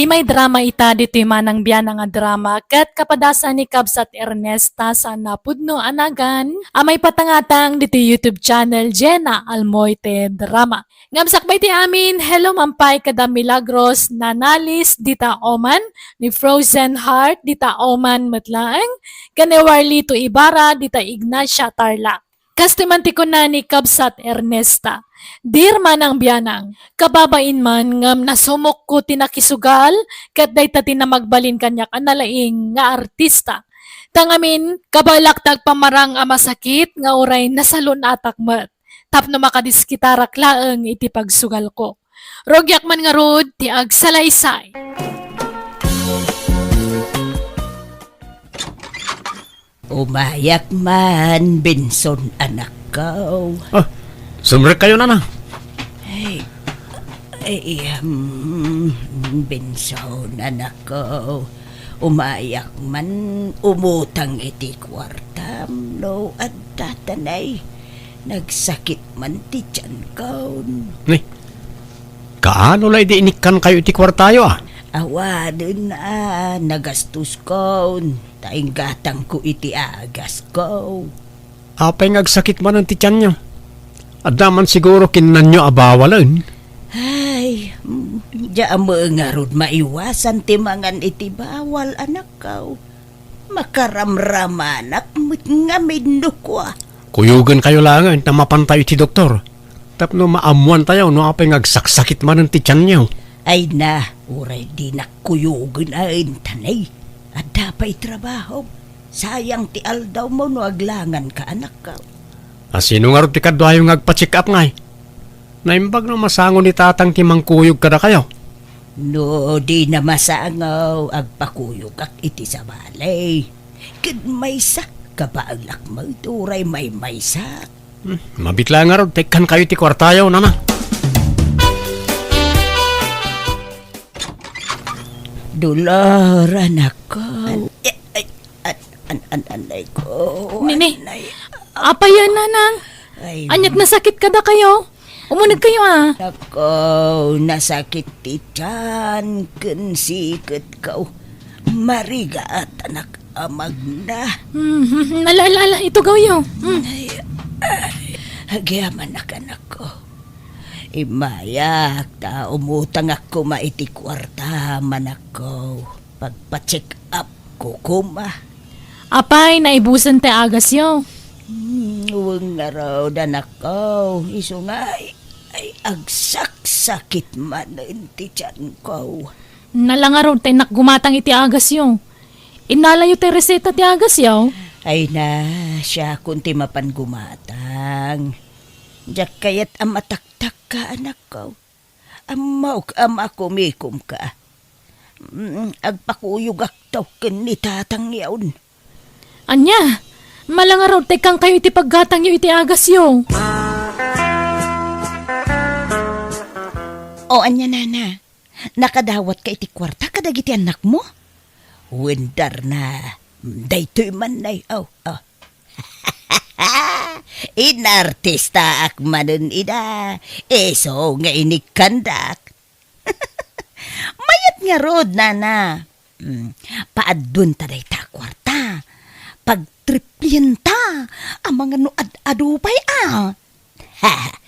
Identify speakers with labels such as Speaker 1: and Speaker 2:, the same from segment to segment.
Speaker 1: Di may drama ita dito manang biyan nga drama kat kapadasan ni Cubs at Ernesta sa napudno anagan amay patangatang dito YouTube channel Jenna Almoite Drama. Ngamsak ba iti amin, hello mampay kada Milagros Nanalis dita Oman ni Frozen Heart dita Oman matlaang kanewarli to Ibarra dita Ignacia Tarlac. Kastimanti ko na ni Cubs at Ernesta. Dir man ang biyanang, kababain man ngam nasumok ko tinakisugal, kat day tati na magbalin kanyak analaing nga artista. Tangamin, kabalaktag pamarang masakit, nga uray nasalon atak mat. Tapno makadiskitarak laeng iti pagsugal ko. Rogyak man nga rod, ti agsalaysay.
Speaker 2: Umayak man, Benson anak ko.
Speaker 3: Sumrek kayo na.
Speaker 2: Benson anak ko. Umayak man, umutang iti kwartam, no, at tatanay. Nagsakit man ti tiyan ko.
Speaker 3: Kaano lay di inikan kayo iti kwartayo
Speaker 2: Awadin na, nagastos ko. Taing gatang ko iti agas ko.
Speaker 3: Apay ngagsakit man ang tityan nyo. At naman siguro kinan nyo abawalan.
Speaker 2: Ay, diyan mo nga rod maiwasan timangan iti bawal anak ko. Makaramramanak nga minukwa.
Speaker 3: Kuyugan kayo lang na mapantay iti doktor. Tapno maamuan tayo no apay ngagsaksakit man ang tityan nyo.
Speaker 2: Ay na, uray di nakuyugan ay tanay. At dapay trabaho. Sayang ti aldaw mo no aglangan ka anak ko.
Speaker 3: Sino nga rin ti kadwayo ngagpa-check up ngay? Naimbag na masango ni tatang timang kuyog kada kayo.
Speaker 2: No, di na masangaw agpakuyog kak iti sa balay. Kad may sak ka ba ang lakmaw turay may sak.
Speaker 3: Mabitla nga rin, tekan kayo ti kwartayo na.
Speaker 2: Dolor anak ko. Anay ko.
Speaker 1: Nini, apayan na nang. Anyat nasakit kada kayo. Umunod kayo
Speaker 2: Nako, nasakit ti tiyan, kansikit ko. Mariga at anak amag na.
Speaker 1: Nalala, ito gawyo.
Speaker 2: Hagyaman anak ko. Imayak ta umutang ako maiti kwarta manak ko. Pagpa-check up ko kuma.
Speaker 1: Apay, naibusan te agas yo.
Speaker 2: Huwag nga raw anak ko. Iso nga ay agsak-sakit man ti tiyan ko.
Speaker 1: Nalangaraw te nakgumatang iti agas yo. Inalayo te reseta ti agas yo.
Speaker 2: Ay na, siya kunti mapan gumatang. Diyak kayat amataktak ka, anak ko. Amaw ako mikom ka. Agpakuyog aktaw ken ni tatang yaon.
Speaker 1: Anya, malangaraw te kang kayo iti paggatang yo iti agas yo.
Speaker 2: O anya nana, nakadawat ka iti kwarta kadagiti anak mo? Wendar na. Daytoy man nay, Inartista ak manon ida. So nga inikandak. Mayat nga rod, nana. Paadun ta day ta kwarta. Pagtriplyan ta. Ang mga adupay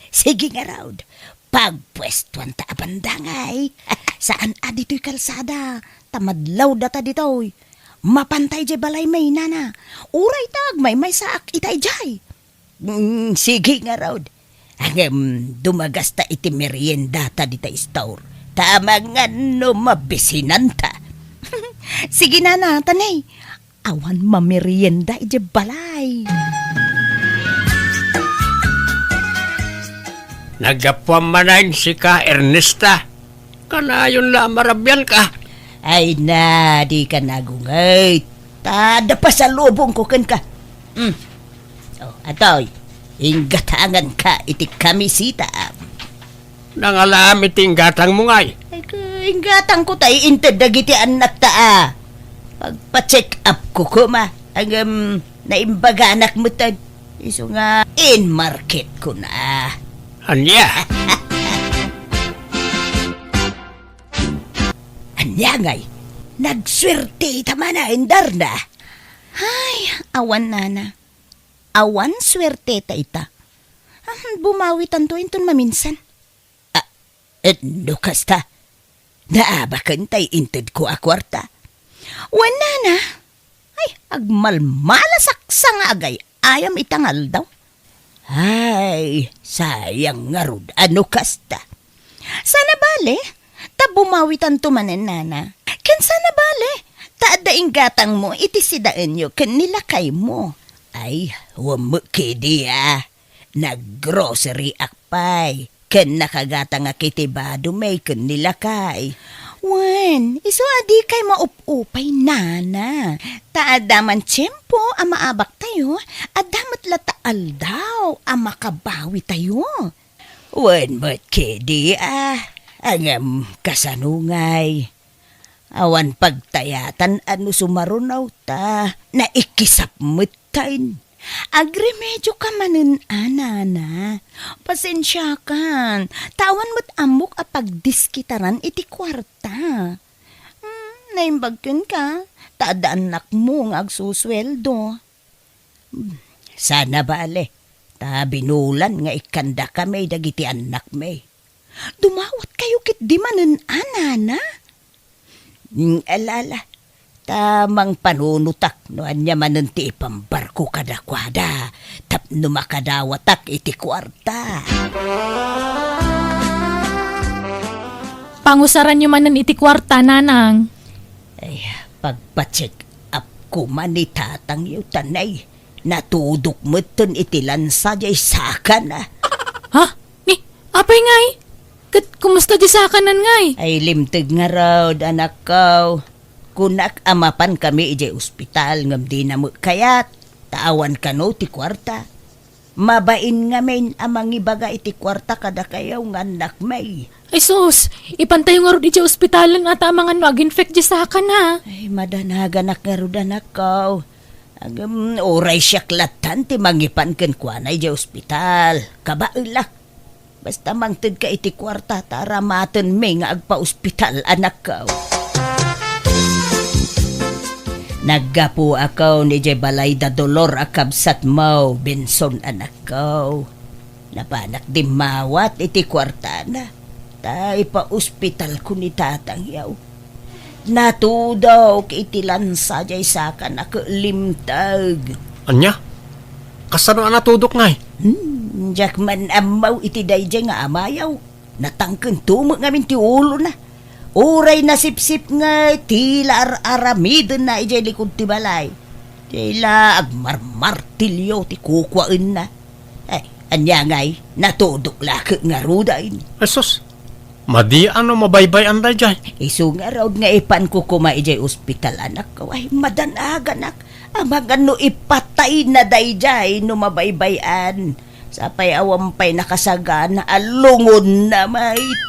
Speaker 2: Sige nga rod. Pagpwestuan ta abandangay. Saan adito'y kalsada? Tamadlaw data dito'y. Mapantay jay balay may nana. Uray tag may saak itay jay. Sige nga raw. Dumagas ta iti merienda ta dita store. Tama nga no mabisinanta. Sige nana, tanay. Awan mamerienda iti balay.
Speaker 3: Nagapwam manan si ka Ernesta. Kanayon la marabyan ka.
Speaker 2: Ay na, di ka nagungay. Tada pa sa lubong ko kan ka. Atoy, inggatangan ka iti kamisita.
Speaker 3: Nangalam iting gatang mo ngay.
Speaker 2: Ay, inggatang ko tayo inted dagiti anak ta. Pagpa-check up ko kuma. Ang naimbaga anak mo tad. Iso nga, in market ko na.
Speaker 3: Anya?
Speaker 2: Anya ngay, nagswerte tama na, indar na. Ay, awan nana. Awan swerte ta ita. Bumawi tanto inton maminsan. Lukas ta. Naabakan tay inted ko akwarta. Wala na. Ay, agmalmalasak sa nga agay. Ayam itangal daw. Ay, sayang nga rod. Ano kasta? Sana bale, ta bumawitan tumanen nana. Ken sana bale, taadaing gatang mo, itisidaan nyo, ken nilakay mo. Ay, wamukidi nag-grocery akpay. Ken nakagata nga kitibado may ken nilakay. Wen, iso adi kay maup-upay nana. Taadaman tiyempo ang maabak tayo, adamat lataal daw ang makabawi tayo. Wen, ba't kedi angam kasanungay. Awan pagtayatan ano sumarunaw ta, na ikisap mutain. Agremedyo ka manin, nana. Pasensya kan. Tawan mo't amok a pagdiskitaran iti kwarta. Naimbagkin ka. Taadaanak mo nga agsusweldo. Sana bale. Ta binulan nga ikanda kami dagiti anak may. Dumawat kayo kit di manin, nana. Alala. Tamang panunutak no anya manenti pambarko kadakwada tapno makadawatak iti kwarta.
Speaker 1: Pangusaran nyo manan iti kwarta, nanang.
Speaker 2: Ay, pagpacheck up ko man ni tatang yu tanay. Natudok mo ton iti lansa jay sakan
Speaker 1: Ha? Ni, apay ngay? Kumusta di sakanan ngay?
Speaker 2: Ay limtig nga raw anak ko. Kunak amapan kami ijay ospital ngam di na mo kayat. Taawan ka no ti kwarta. Mabain nga main amang ibaga iti kwarta kada kayaw nga anak may.
Speaker 1: Ay sus, ipantay nga ro di ospitalan at mga nag-infect di sakan ha.
Speaker 2: Ay madanagan akarudan ako. Agam oray siya klatan ti mangipan ken kuanay ijay ospital. Kabailak. Basta mangtid ka iti kwarta tara maten may nga agpa ospital anak ko. Naggapo ako ni Jay Balay da Dolor akabsat mo, Benson anak ko. Napanak di mawat iti kwarta na. Tay pa ospital ko ni tatang yaw. Natudaw iti lansa jay sakan ako limtag.
Speaker 3: Anya? Kasano natudok ngay?
Speaker 2: Jakman amaw iti dayjay nga amayaw. Natangken tumo ngamin ti ulo na. Uray na sip-sip nga tila aramidon na ijay likod ti balay. Tila agmarmartilyo ti kukwaan na. Ay, anya ngay, natudok laki nga rudain.
Speaker 3: Esos, madi ano mabaybay anday jay?
Speaker 2: Isu nga raw nga ipan ko kuma ijay ospital anak ko. Ay, madanagan nak. Amang ano ipatay na dayjay no mabaybayan. Sapay awampay nakasaga na alungon na mait.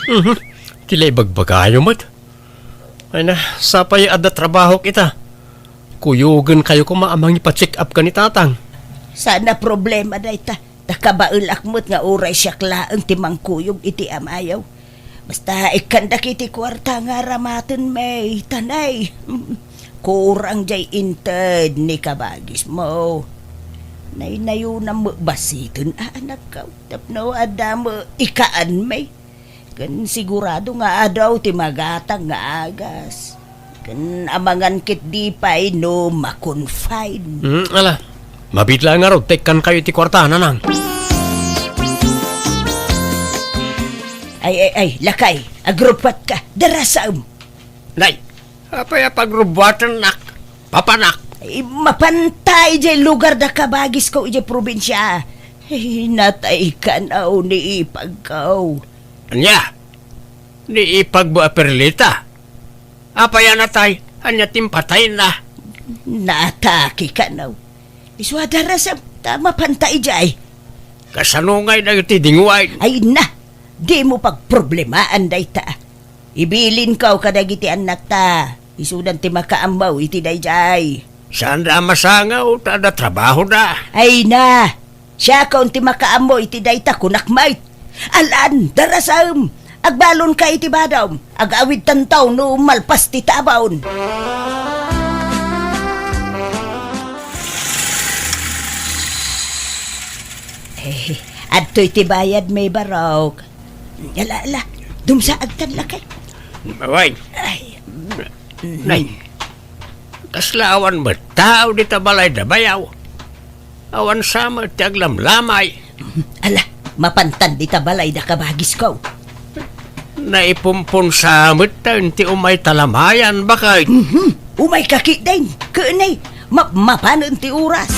Speaker 3: Kilay bagbagayo mat. Ay na, sapay ada trabaho kita. Kuyugan kayo ko maamang ipa-check up ka ni tatang.
Speaker 2: Sana problema na ita. Nakabailak mo't nga uray siya klaang timang kuyog iti amayaw. Basta ikandak iti kwarta nga ramaten may tanay. Kurang jay inted ni kabagis mo. Nainayo na mo basiton anak ka. Tapno adamo ikaan may. Kan sigurado nga adaw ti magatang nga agas. Kan amangan kit di pa'y no makonfine.
Speaker 3: Ala, mabitla nga ro, tekan kayo ti kwarta, nanang.
Speaker 2: Ay, lakay, agrupat ka, darasam.
Speaker 3: Nay, apay pagrubatan nak, papanak.
Speaker 2: Ay, mapantay jay lugar da kabagis ko ijay probinsya. Ay, natay ka na o ni ipagkaw.
Speaker 3: Anya, ni ipagbo a perlita. Apaya na tay, anya timpatay na.
Speaker 2: Naatake ka na. Iswada rasam, tama pantay jay.
Speaker 3: Kasanungay na iti dingway.
Speaker 2: Ay na, di mo pagproblemaan day ta. Ibilin ka o kadagiti anak ta. Isudan ti makaambaw iti day jay.
Speaker 3: Saan da masangaw, tada trabaho na.
Speaker 2: Ay na, siya ka unti makaambaw iti day ta kunakmait. Alan, darasam, agbalon ka iti badaw, agawid tantaw no malpas ti tabaon. Adto'y ti bayad may barok. Ala, dumsaag kan lakay.
Speaker 3: Way,
Speaker 2: Ay,
Speaker 3: nay, kaslawan mo tao di tabalay na bayaw. Awan sama ti aglamlamay.
Speaker 2: ala, mapantan di tabalay na kabagis ko.
Speaker 3: Naipumpon sa mutan ti umay talamayan bakay.
Speaker 2: Umay kaki din, kaanay, mapanan ti oras.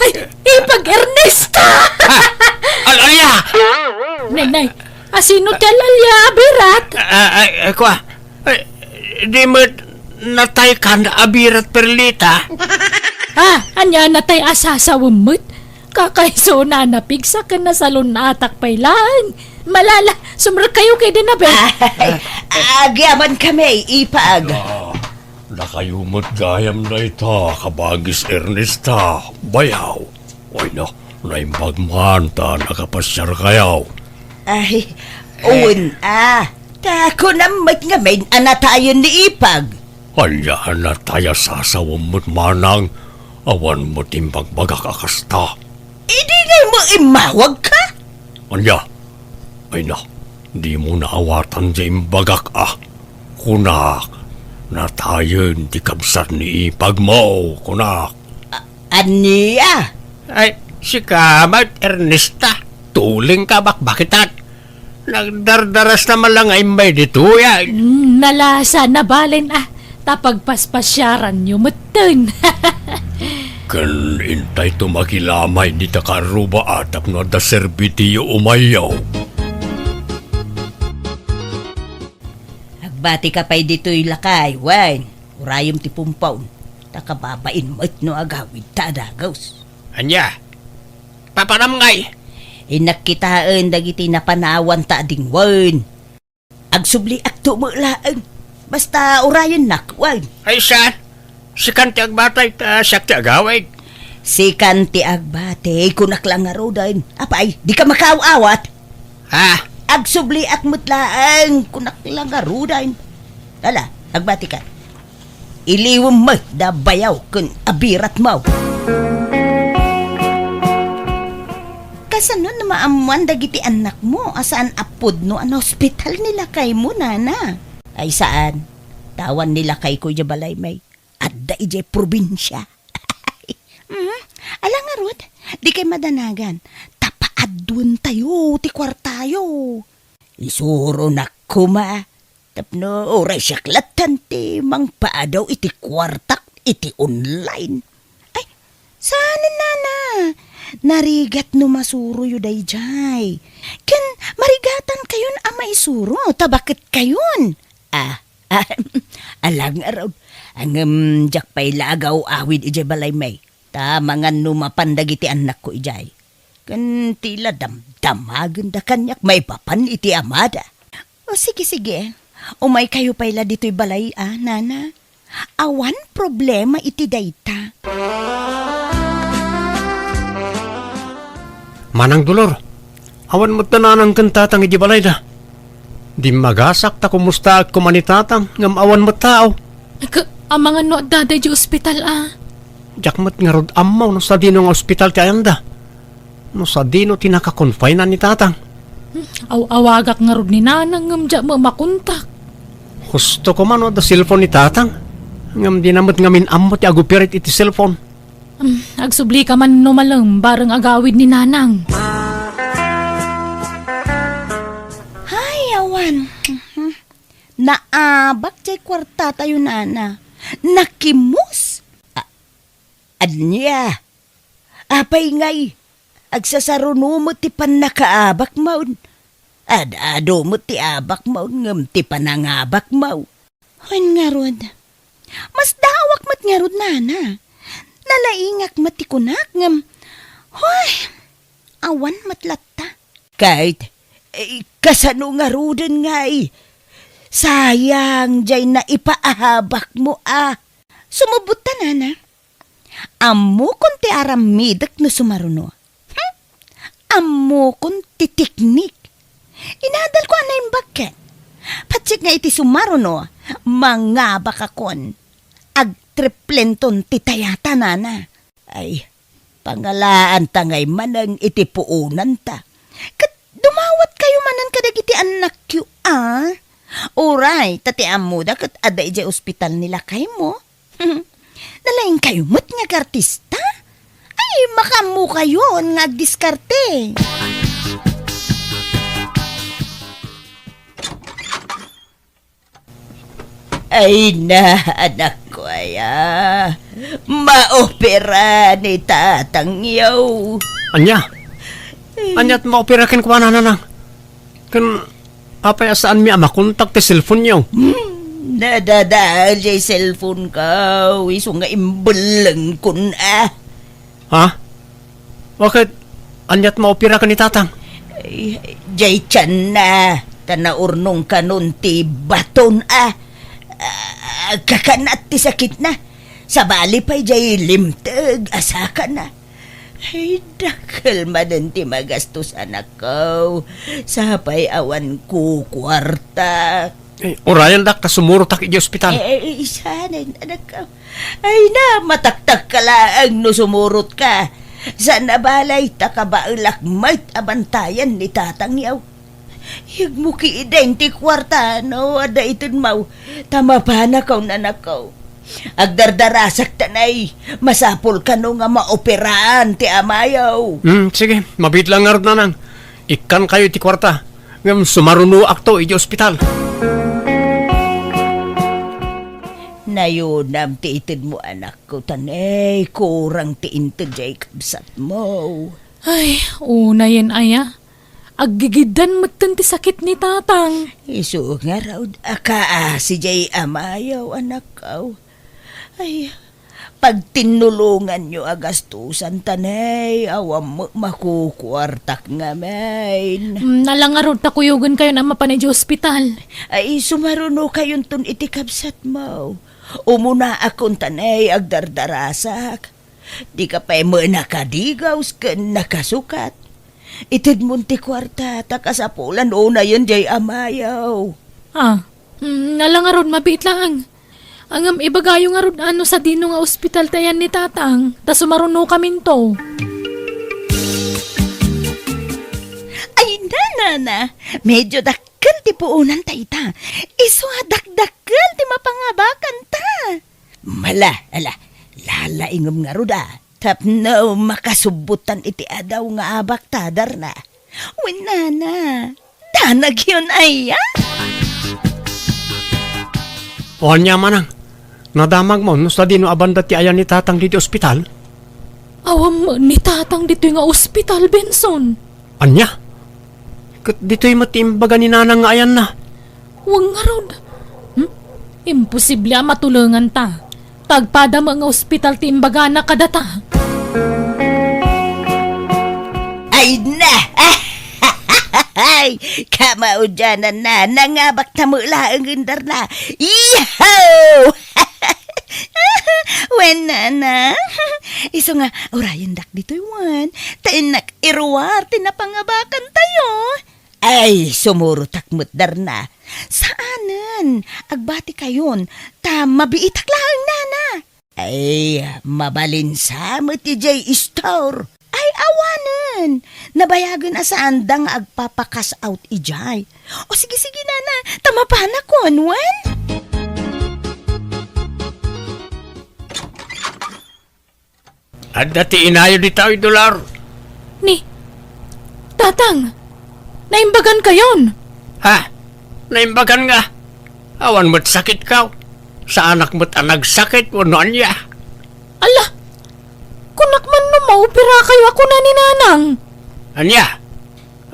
Speaker 1: Ay, ipag Ernesta!
Speaker 3: Alaya!
Speaker 1: Nay, asino talalya abirat?
Speaker 3: Kwa, di mo natay ka na abirat perlita.
Speaker 1: Anya natay asasawamot? Kakaiso na napigsa ka na sa lunatak pailan. Malala, sumra kayo kay Dinabe.
Speaker 2: Ay, agyaman kami, ipag.
Speaker 3: Nakayumot gayam na ita, kabagis Ernesta, bayaw. Oy na, naimbagman ta, nakapasyar kayaw.
Speaker 2: Ay, uwan, tako namat nga may anatayon ni ipag.
Speaker 3: Anya na tayo sasawamot manang, awan mo timbag-bagak akasta.
Speaker 2: Hindi na mo imawag ka?
Speaker 3: Anya, ay na, di mo naawatan dyan bagak kunak, na tayo di kabsat ni ipag mo, kunak.
Speaker 2: Aniya?
Speaker 3: Ay, si Kamat Ernesta, tuling ka bakbakitan. Nagdardaras naman lang ay may dito yan.
Speaker 1: Nalasa na balin tapagpaspasyaran nyo mutun.
Speaker 3: Kan intay tumakilamay di takaruba atap no da serbitiyo umayaw.
Speaker 2: Agbati ka pa'y dito'y lakay, wain. Urayom ti pumpaw. Takababain mo't no agawid tadagaws.
Speaker 3: Anya, paparamngay.
Speaker 2: Inakkitaan dagiti napanawan ta ading wain. Agsubli ak tumulaan. Basta urayon nak, wain.
Speaker 3: Ay saan? Si kanti agbatay siyak ti agawid.
Speaker 2: Si kanti agbate, kunak lang nga rodan. Apay, di ka makaawat.
Speaker 3: Ha?
Speaker 2: Agsubli ak mutlaan, kunak lang nga rodan. Ala, agbati ka. Iliwam mo, da bayaw kun abirat mo. Kasano na maamuan dagiti anak mo, asaan apod no an hospital nila kay mo, nana? Ay saan? Tawan nila kay Kuya Balay may. Adda ije probinsya. Alang nga Rod, di kay madanagan. Tapaadun tayo, ti kwartayo. Isuro na kuma. Tapno, oray siyaklatan ti mang paadaw iti kwartak, iti online. Ay, saan nana? Narigat no masuro yu day jay. Ken, marigatan kayon ama isuro, tabakit kayon? Alang nga Rod. Ang jak pa'y lagaw awid ijay balay may. Tamangan numapandag iti anak ko ijay. Kan tila damdamagan da kanyak may papan iti amada. O sige. Umay kayo pa'yla dito'y balay nana. Awan problema iti dayta.
Speaker 3: Manang Dolor, awan mo tananang kantatang iji balay da. Di magasak ta kumusta at kumanitatang ngam awan mo tao.
Speaker 1: Ang mga no daday di ospital
Speaker 3: Jakmat nga rod amaw no sa dino nga ospital ti ayanda. No sa dino tinaka-confine ni tatang.
Speaker 1: Awagak nga rod ni nanang ngamdya mo makuntak.
Speaker 3: Gusto ko man da cellphone ni tatang. Ngam di namot ngamin amot ti agupirit iti cellphone.
Speaker 1: Agsubli ka man no malang bareng agawid ni nanang.
Speaker 2: Hay, awan. Naabak jay kwarta tayo nana. Nakimus. Anya. Apay ngay. Agsasaruno mo ti panakaabak maun. Adado mo ti abak maun ngam ti panangabak mau. Han nga Rod. Mas dawak mat nga Rod nana. Nalaingak mat ti kunak ngam. Hoy. Awan matlatta. Kahit kasano nga Roden ngay. Sayang jay na ipaahabak mo Sumubot ta nana. Amo kon ti aramidak no sumaruno. Amo kong titiknik. Inadal ko anay baket. Patsik nga iti sumaro no, mga bakakon. Agtriplenton titayata nana. Ay, pangalaan tangay manang iti puunan ta. Kat dumawat kayo manan kadag iti anak yu Uray, tati amuda kat ada iti ospital nila kay mo. Nalaing kayo mo't nga kartista? Ay, makamu kayo nga agdiskarte. Ay na, anak ko maopera ni tatang yaw.
Speaker 3: Anya? Anya't maoperakin ko na nanang. Kan, apay saan mi ama kontak ti cellphone niyo?
Speaker 2: Nadadaan jay cellphone ka. Iso nga imbalang kun
Speaker 3: Ha? Bakit? Anya't maoperakan ni tatang?
Speaker 2: Ay, jay tiyan na. Tanaurnong kanon ti baton kakanat ti sakit na. Sa bali pa'y jay limtag, asaka na. Ay, dakal madan ti magastos anak ko. Sapay awan ko kwarta.
Speaker 3: Orayan dak, tasumuro tak iti ospital.
Speaker 2: Isa na, anak ko. Ay na, mataktak ka lang no sumurot ka. Sa nabalay ta ka ba lakmait abantayan ni tatang yaw. Hig mo ki identi kwarta, no? Ada itin mau. Tama pa na kaw nanak ko. Agdardarasak tanay. Masapol ka no nga maoperaan ti amayaw.
Speaker 3: Sige, mabit lang nga rin nanang. Ikan kayo ti kwarta. Ngam sumaruno akto iti ospital.
Speaker 2: Nayunam ti itin mo anak ko tanay. Kurang ti intid jay kabsat mo.
Speaker 1: Ay, una yan aya. Aggigidan matan ti sakit ni tatang.
Speaker 2: Isu nga raw si jay amayaw anak ko. Ay, pag tinulungan nyo agastusan tanay, awam makukwartak nga main.
Speaker 1: Nalangarod ta kuyugan kayo na mapanay di ospital.
Speaker 2: Ay, sumaruno kayon ton itikabsat mo. Umuna akong tanay agdardarasak. Di ka pa'y nakadigaws ka nakasukat. Itid munti kwarta, takasapulan una yun jay amayaw.
Speaker 1: Nalangarod mabit lang. Angam ibagayo nga rod ano sa dino nga ospital tayan ni tatang. Ta sumaruno kamin to.
Speaker 2: Ay, na. Medyo dakkel ti puunan ta ita. Iso dakdakkel ti mapangabakan ta. Lalaingom nga rod Tapno makasubutan iti adaw nga abak tadar na. Uy, nana. Danag yun ay
Speaker 3: O anya manang. Nadamag mo, no sa dino abanda ti ayan ni tatang dito ospital?
Speaker 1: Awam ni tatang dito nga ospital, Benson.
Speaker 3: Anya? Kat dito'y matimbaga ni nanang nga ayan na.
Speaker 1: Huwag nga rod. Imposible matulungan ta. Tagpada mga ospital timbaga na kadata.
Speaker 2: Ay na! Ay, kamao dyanan na. Nangabak na mula ang gindar na. Iyaw! Wen na. Iso nga, orayan dak dito yuan. Tainak iruwar, tinapangabakan tayo. Ay, sumurutak mutdar na. Saanan? Agbati kayon. Ta mabiitak lang nana. Ay, mabalinsa mo ti Jay Store. Ay, awanan. Nabayagan na sa andang agpapakas out ijay. O sige nana, tama pa na kon, wen?
Speaker 3: At dati inayo di tayo dolar.
Speaker 1: Ni, tatang, naimbagan kayon.
Speaker 3: Ha? Naimbagan nga. Awan mo't sakit ka. Sa anak mo't anag sakit mo noon ya.
Speaker 1: Ala, kunak man no maupira kayo ako na ni nanang.
Speaker 3: Anya?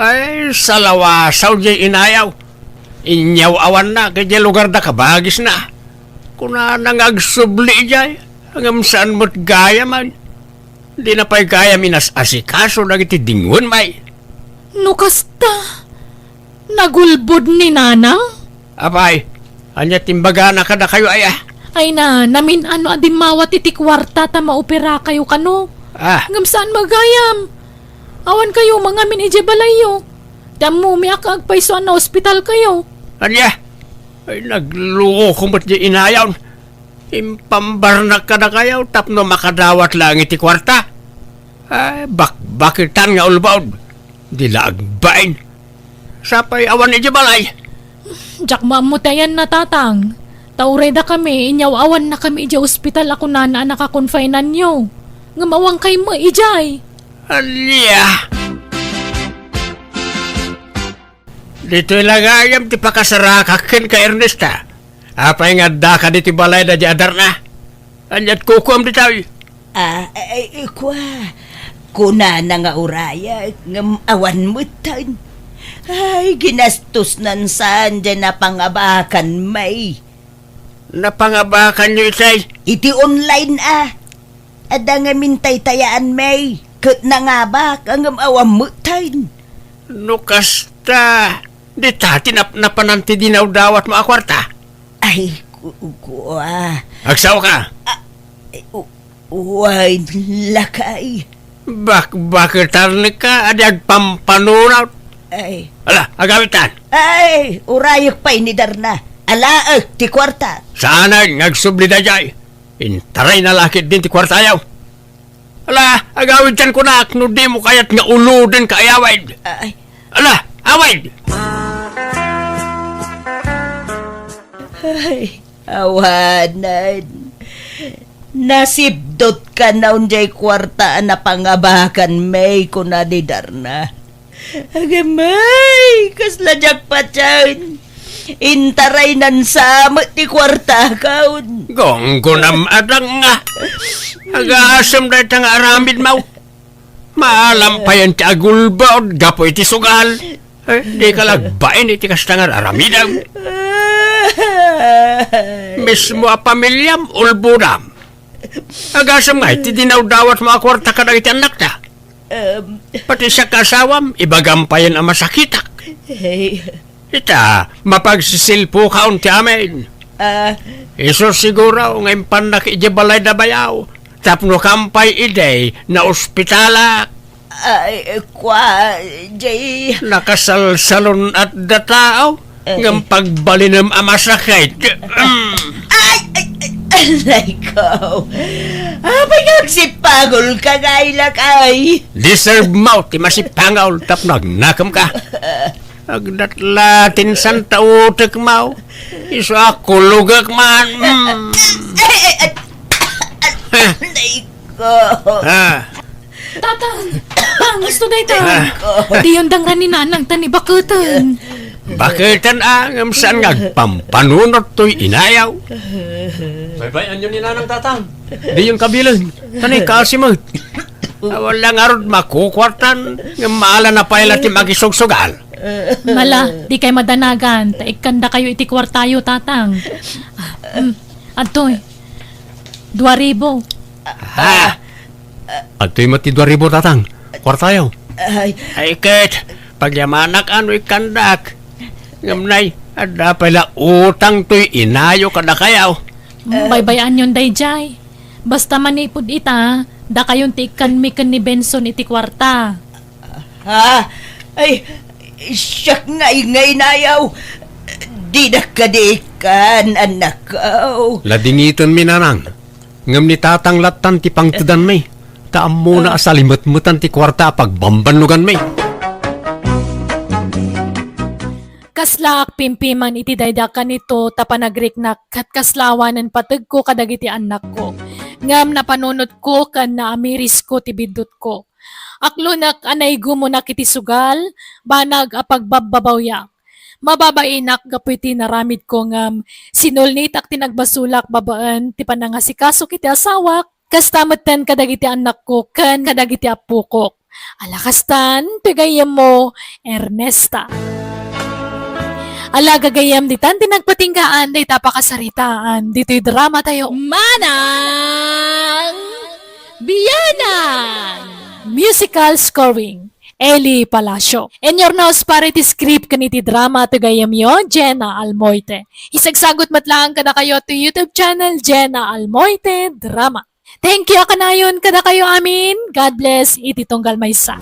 Speaker 3: Ay, salawasaw di inayaw. Inyaw awan na, kaya lugar da kabagis na. Kuna nangagsubli jay, hanggang saan mo't gaya man. Di na pa'y gaya minas asikaso na iti dingon may.
Speaker 1: Nukasta, nagulbod ni nanang?
Speaker 3: Apay, anya timbaga na kada kayo ay
Speaker 1: Ay na, namin ano adimawat iti kwarta ta maupira kayo kano.
Speaker 3: Ah,
Speaker 1: Ngam saan magayam? Awan kayo, mga min ije balayo. Damo mi agpaiso na ospital kayo.
Speaker 3: Anya? Ay, nagluo ko ba't di inayaw? Impambarnak ka na kayaw, tapno makadawat lang iti kwarta. Ay, bakitan nga ulbaon. Di laagbain. Sapay awan iti balay.
Speaker 1: Jak mamutayan na tatang. Taureda kami, inyaw-awan na kami ije ospital ako na nakakonfinan nyo. Ngamawang kay mo ijay.
Speaker 3: Anya? Dito ilagayam ti pakasarakakin ka Ernesta. Apay nga da ka diti balay da di adar na. Anyat kukuam di tayo.
Speaker 2: Kuna na nga uraya, ngam awan mo tan. Ay, ginastos nan saan dyan na pangabakan may.
Speaker 3: Napangabakan nyo itay.
Speaker 2: Iti online Ada nga mintay tayaan may. Kat na nga ba, ngam awan mo tan.
Speaker 3: Nukasta. Di tati napananti dinaw dawat mo akwarta.
Speaker 2: Ay,
Speaker 3: Agsaw ka.
Speaker 2: Uway, lakay.
Speaker 3: Bakit ka adyag pampanunaw.
Speaker 2: Ay,
Speaker 3: Ala, agawitan.
Speaker 2: urayok pa inidar na. Alaak, ti kwarta.
Speaker 3: Sana nagsubli da jay. Intaray na lakit din ti kwarta ayaw. Ala, agawitan ko na no di mo kayat nga uludin ka ayawid.
Speaker 2: Ay,
Speaker 3: Ala, awid.
Speaker 2: awanan. Nasibdot ka na unjay kwarta na pangabakan may kunadidar na. Agamay, kasla jak pa dyan. Intaray nan sama ti kwarta kaun.
Speaker 3: Gonggo nam adang nga. Agasam da itang aramid mau. Maalam pa yan ti agulbaod, gapo iti sugal. Di ka lagbain iti kastangar aramidaw. Mismo a pamilyam, ulbudam. Agasam nga, iti dinaw-dawat mga kwarta ka na iti anak ta. Pati sa kasawam, ibagampayan ang masakitak. Ita, mapagsisilpo ka unti amin. Iso siguro, ngayon panak ijibalay na bayaw. Tapno kampay iday na ospitalak.
Speaker 2: Jay.
Speaker 3: Nakasalsalon at dataaw. Ngam pagbalinam amasakit.
Speaker 2: Alay ko. Abay nagsipagol ka gailak ay.
Speaker 3: Deserve mo, ti masipangaw, tap nagnakam ka. Agdatlatin santa utek mo. Iso ako lugak man.
Speaker 2: Alay ko.
Speaker 1: Tatang, gusto na ito. Di yung dangran ni nanang tani bakutan.
Speaker 3: Bakitan ang saan ngagpampanunot to'y inayaw.
Speaker 4: Baybayan yun ni nanang tatang.
Speaker 3: Di yung kabilang. Tanay kasimot. Walang arod makukwartan. Ng maala na pala ti magisugsugal.
Speaker 1: Mala, di kay madanagan. Taikanda kayo iti kwartayo, tatang. Atoy, 2,000.
Speaker 3: At to'y mati 2,000 tatang. Kwartayaw.
Speaker 2: Ay,
Speaker 3: Kit, pagyamanak ano ikandak. Ngamnay, ada pala utang to'y inayo kada kayaw.
Speaker 1: Baybayan yun, dayjay. Basta manipod ita, da kayon tikan mi ken ni Benson iti kwarta.
Speaker 2: ay, siyak ngay nayaw. Di na kadikan, anak ko.
Speaker 3: Ladingiton mi nanang. Ngam ni tatang latan ti pangtudan may. Taam muna asalimot-mutan ti kwarta pagbambanugan may.
Speaker 1: Kaslaak pimpiman iti daydakan nito tapanagrik-nak kat kaslawanan pateg ko kadagiti anak ko. Ngam napanunot ko kan naamiris ko ti bidot ko. Aklunak anay gumunak iti sugal, banag apagbababawyak. Mababainak gapuiti naramid ko ngam sinulnitak tinagbasulak babaan ti panangasikaso kiti asawak. Kastamatan kadagiti anak ko kan kadagiti apukok. Alakastan, pigayem mo, Ernesta. Ala gagayam di tan tinagpatinggaan di tapakasaritaan dito'y drama tayo manang biyanan musical scoring Eli Palacio. In your nose parity script kaniti drama to gayam yo Jenna Almoite. Isagsagot matlaan kada kayo to YouTube channel Jenna Almoite Drama. Thank you kanayon kada kayo amin. God bless iti tunggal maysa.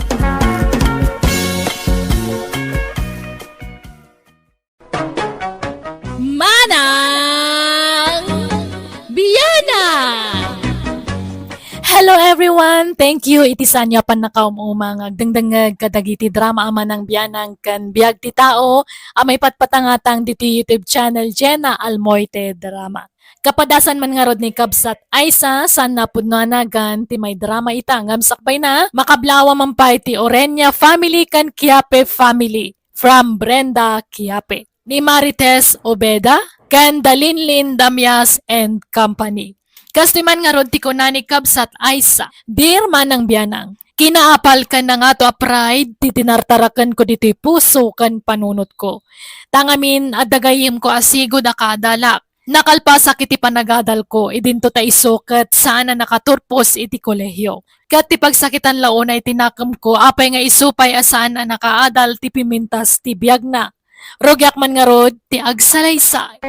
Speaker 1: Hello everyone! Thank you iti sanya pan nakaumumang agdangdangag kadagiti drama ama ng biyanang kan biag ti tao amay patpatangatang diti YouTube channel Jenna Almoite Drama. Kapadasan man nga rod ni Kabsat Aisa san napudnoanagan ti may drama itangam sakbay na makablawa mampay ti Orenya family kan Kiape family from Brenda Kiape ni Marites Obeda kan Dalinlin Damias and Company. Kastiman nga rod ti kunani Kabsat Aisa, dear manang biyanang, kinaapal ka na nga to a pride, titinartarakan ko diti puso kan panunot ko. Tangamin adagayim ko asigo da kadalak, nakalpasak iti panagadal ko, idinto ta isukat saan na nakaturpos iti kolehyo. Kat ti pagsakitan laon ay tinakam ko, apay nga isupay asaan na nakaadal ti pimintas ti biyag na. Rogyak man nga rod, ti agsalaysay.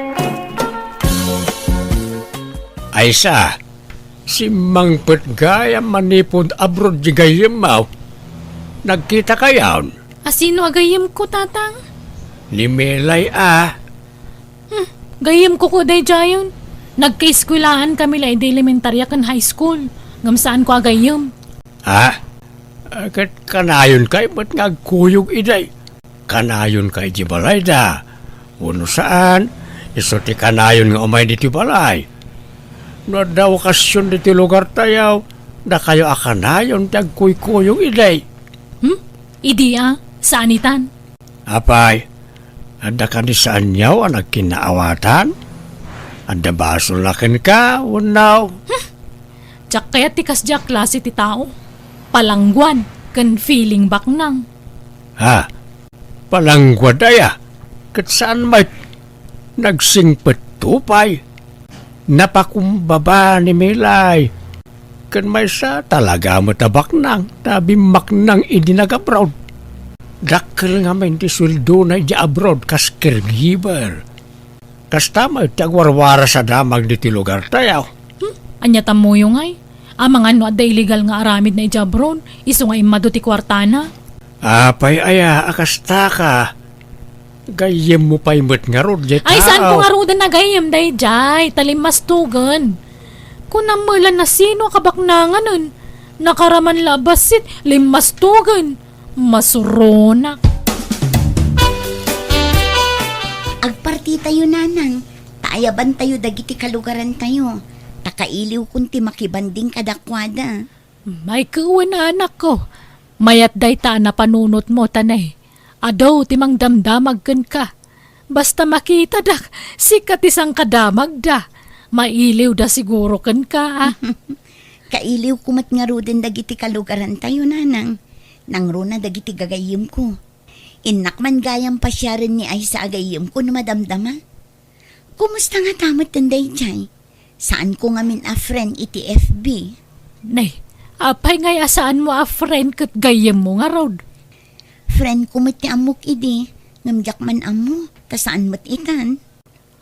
Speaker 3: Aisa, si Mang Petgaya manipod abroad di gayem mau. Nagkita kayaon?
Speaker 1: Asino agayim ko, tatang?
Speaker 3: Ni Melay
Speaker 1: Gayim ko day jayon. Nagka-eskwelahan kami la ide elementarya kan high school. Ngam saan ko agayim.
Speaker 3: Kat kanayon kay ba't ngagkuyog iday? Kanayon kay di balay da. Uno saan? Iso ti kanayon nga umay di ti balay. No daw okasyon diti lugar tayaw, na kayo akanayon tagkuy-kuyong iday.
Speaker 1: Idi saan itan?
Speaker 3: Apay, anda ka ni saan yaw ang nagkinaawatan? Anda basulakin ka, unaw.
Speaker 1: Tsak kaya tikas jak klase ti tao. Palangguan, kan feeling baknang.
Speaker 3: Palangwad aya, kat saan may nagsingpet tupay? Napakumbaba ni Milay. Kan may sa talaga matabak nang tabimak nang idinag-abroad. Dakil nga may di sweldo na di abroad kas caregiver. Kas tama tagwarwara sa damag diti lugar tayaw.
Speaker 1: Anya tamo yung ay. Amang ano at illegal nga aramid na ijabron. Iso nga imado ti kwartana.
Speaker 3: Apay aya akasta ka. Gayem mo pa imot nga rod di tao.
Speaker 1: Ay saan ko nga rodan na gayem day jay. Talimas tugan. Kung namulan na sino kabaknangan nun. Nakaraman labasit. Limas tugan. Masuronak.
Speaker 2: Agparti tayo, nanang. Taayaban tayo dagiti kalugaran tayo. Takailiw kunti makibanding kadakwada.
Speaker 1: May kuwan na anak ko. Mayat day ta na panunot mo tanay. Adaw timang damdamag ka. Basta makita dak, sikat isang kadamag da. Mailiw da siguro ka.
Speaker 2: Kailiw kumat nga ro din dagiti kalugaran tayo, nanang. Nang ro na dagiti gagayim ko. Inak man gayam pa siya rin ni ay sa agayim ko na madamdama. Kumusta nga tamat tanday jay? Saan ko nga min a friend iti FB?
Speaker 1: Nay, apay ngay asaan mo a friend kat gayem mo nga rod.
Speaker 2: Friend ko mat ti amok idi. Ngamgyak man amo. Kasaan mat itan?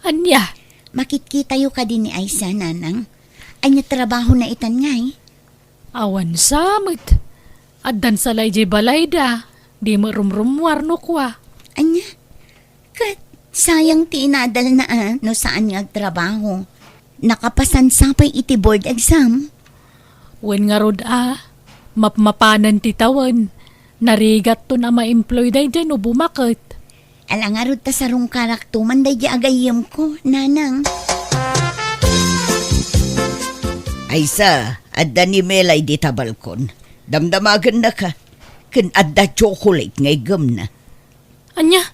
Speaker 1: Anya,
Speaker 2: Makitkita yu ka din ni Aisa, nanang. Anya trabaho na itan ngay.
Speaker 1: awan samit. Addan salay jay balay da. Di mo rumrumwar no kwa.
Speaker 2: Anya? Kat sayang ti inadal na no saan nga trabaho. Nakapasan sapay iti board exam.
Speaker 1: Wen nga rod mapmapanan ti tawan. Narigat to na ma-employ day dyan o bumakit.
Speaker 2: Alangarod ta sarong karaktuman day di agayem ko, nanang.
Speaker 5: Aisa, adda ni Melay di tabalkon. Damdamagan na ka. Kan adda chocolate ngay gam na.
Speaker 1: Anya,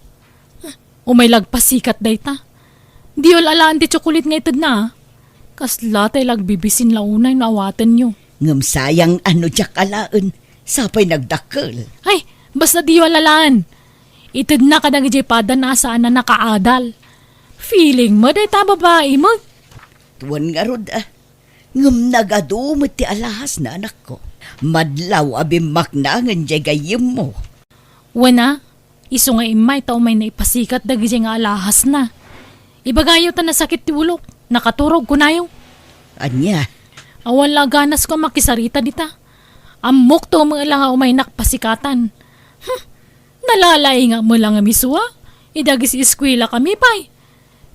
Speaker 1: umay lagpasikat day ta. Di alaan ti chocolate nga itad na. Kasla tay lagbibisin launay na awatan nyo.
Speaker 5: Ngam sayang ano jak alaan. Sapay nagdakkel.
Speaker 1: Ay, basta di alaan. Itad na ka nagjipada na saan na nakaadal. Feeling mo day ta babae mo.
Speaker 5: Tuwan nga rod Ngam nagadumot ti alahas na anak ko. Madlaw abimak na ngan jay gayim mo.
Speaker 1: Wana, iso nga imay ta umay na ipasikat dagi nga alahas na. Ibagayo ta na sakit ti ulok. Nakaturog ko na yung.
Speaker 5: Anya,
Speaker 1: Awan laganas ko makisarita dita. Amok to mga lang umay nakpasikatan. Nalalay nga mo lang misua. Idagis eskwela kami pay.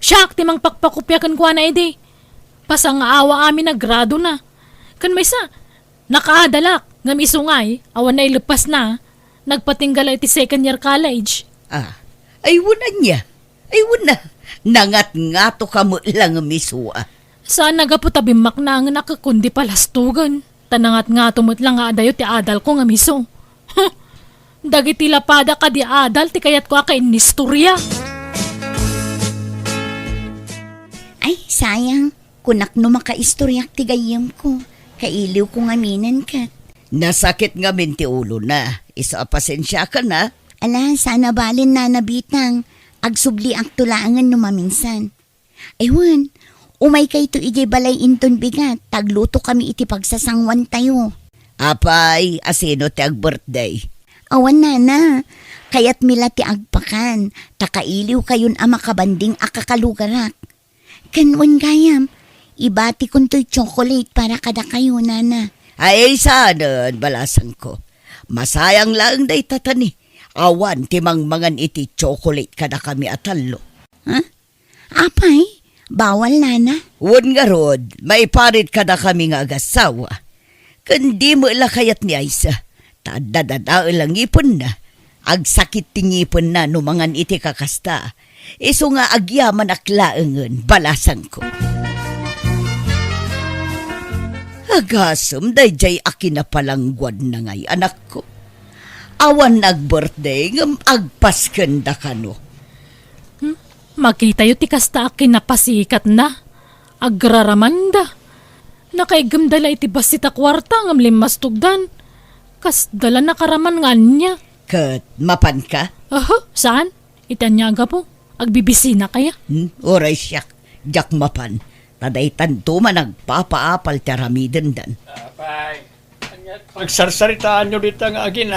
Speaker 1: Siyak timang pakpakupyakan ko na ide. Pasang awa amin na grado na. Kan may sa, Nakaadalak, nga misungay, awan na ilupas na. Nagpatinggal iti second year college.
Speaker 5: Ay wala niya. Ay wala. Nangat-ngato ka mo lang misua.
Speaker 1: Saan nagaputabimmak na ang nakakundi palastugan. Tanangat nga tumot lang nga adayo ti adal ko nga miso. Dagiti lapada ka di adal ti kayat ko ka inistorya.
Speaker 2: Ay, sayang. Kunak no makaistoryak ti gayam ko. Kailiw ko nga minan kat.
Speaker 5: Nasakit nga min ti ulo na. Isa pasensya ka na.
Speaker 2: Ala, sana balin na nabitang. Agsubli ang tulangan no maminsan. Ewan, umay kay to ijay balay inton bigat. Tagluto kami iti pagsasangwan tayo.
Speaker 5: Apay, asino ti ag-birthday?
Speaker 2: Awan nana, kayat mila ti agpakan. Takailiw kayon ama kabanding akakalugarak. Kanwan gayam, ibati kon to'y chocolate para kada kayo nana.
Speaker 5: Ay, sana, balasan ko. Masayang lang day tatani. Awan, timangmangan iti chocolate kada kami atalo.
Speaker 2: Ha? Apay, bawal nana.
Speaker 5: Wan nga rod, may parit kada kami nga agasawa. Kandi mo kayat ni Aisa. Tadadada lang ipon na. Agsakit tingipon na numangan iti kakasta. Iso nga agyaman aklaengen, balasan ko. Agasam, dayjay akin na palangguad na ngay anak ko. Awan nag-birthday, ngam agpaskenda ka no.
Speaker 1: Makita yu ti kasta akin napasikat na. Agraramanda. Nakaigamdala iti basita kwarta ngam limas tugdan. Kas dala nakaraman nga niya.
Speaker 5: Kat, mapan ka?
Speaker 1: Saan? Itanyaga po. Agbibisina kaya?
Speaker 5: Oray siyak, jak mapan. Taday tanto man nagpapaapal tiramiden dan.
Speaker 3: Apay, pagsarsaritaan nyo dito nga agin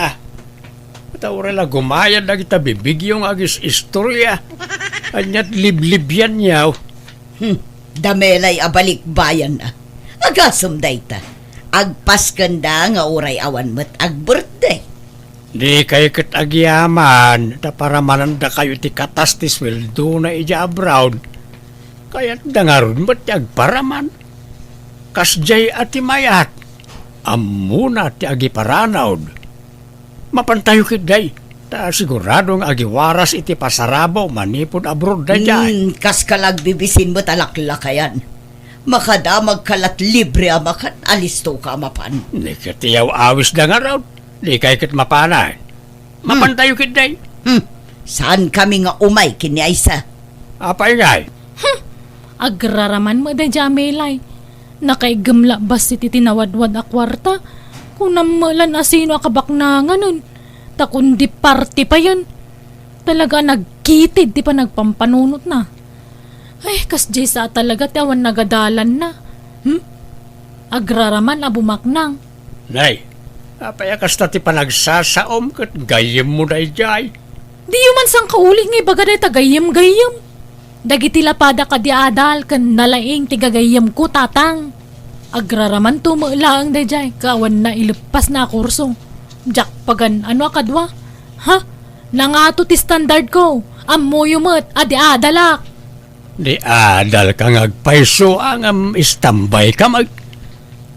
Speaker 3: Matawala gumayad na kita bibigyong agis istorya. Anyat liblibyan niyaw.
Speaker 5: Damelay abalik bayan na. Agasam dayta. Agpaskanda nga oray awan met ag-birthday.
Speaker 3: Di kayo kat agyaman, para mananda kayo ti katas ti sweldo na ija abroad. Kaya't dangarun ba't ti agparaman? Kasjay at ti mayat, amuna ti agiparanawd. Mapantayo kitday, ta siguradong agiwaras iti pasarabaw manipod abroad da jay.
Speaker 5: Kas kalag bibisin mo talaklakayan. Makadamag kalat libre amakan, alisto ka mapan.
Speaker 3: Di katiyaw awis da nga raw, di kayo kat mapanay. Mapantayo kitday.
Speaker 5: Saan kami nga umay kini Aisa?
Speaker 3: Apay ngay.
Speaker 1: Agraraman mo da jamelay. Nakaigamla bas iti tinawadwad a kwarta. Kung namalan asino akabaknangan nun. Takundi party pa yun. Talaga nagkitid di pa nagpampanunot na. Ay, kasjay sa talaga tiawan nagadalan na. Agraraman a bumaknang.
Speaker 3: Nay, apay kasta ti panagsasaom kat gayem mo da jay.
Speaker 1: Di man sang kauling nga ibagaday tagayam-gayam. Dagiti lapada ka di adal kan nalaing tigagayam ko tatang. Agraraman tumulaang dayjay kawan na ilupas na kurso. Jak pagan ano akadwa? Ha? Nangato ti standard ko. Amoyumot adi adalak.
Speaker 3: Di adal kang agpaiso ang istambay ka mag.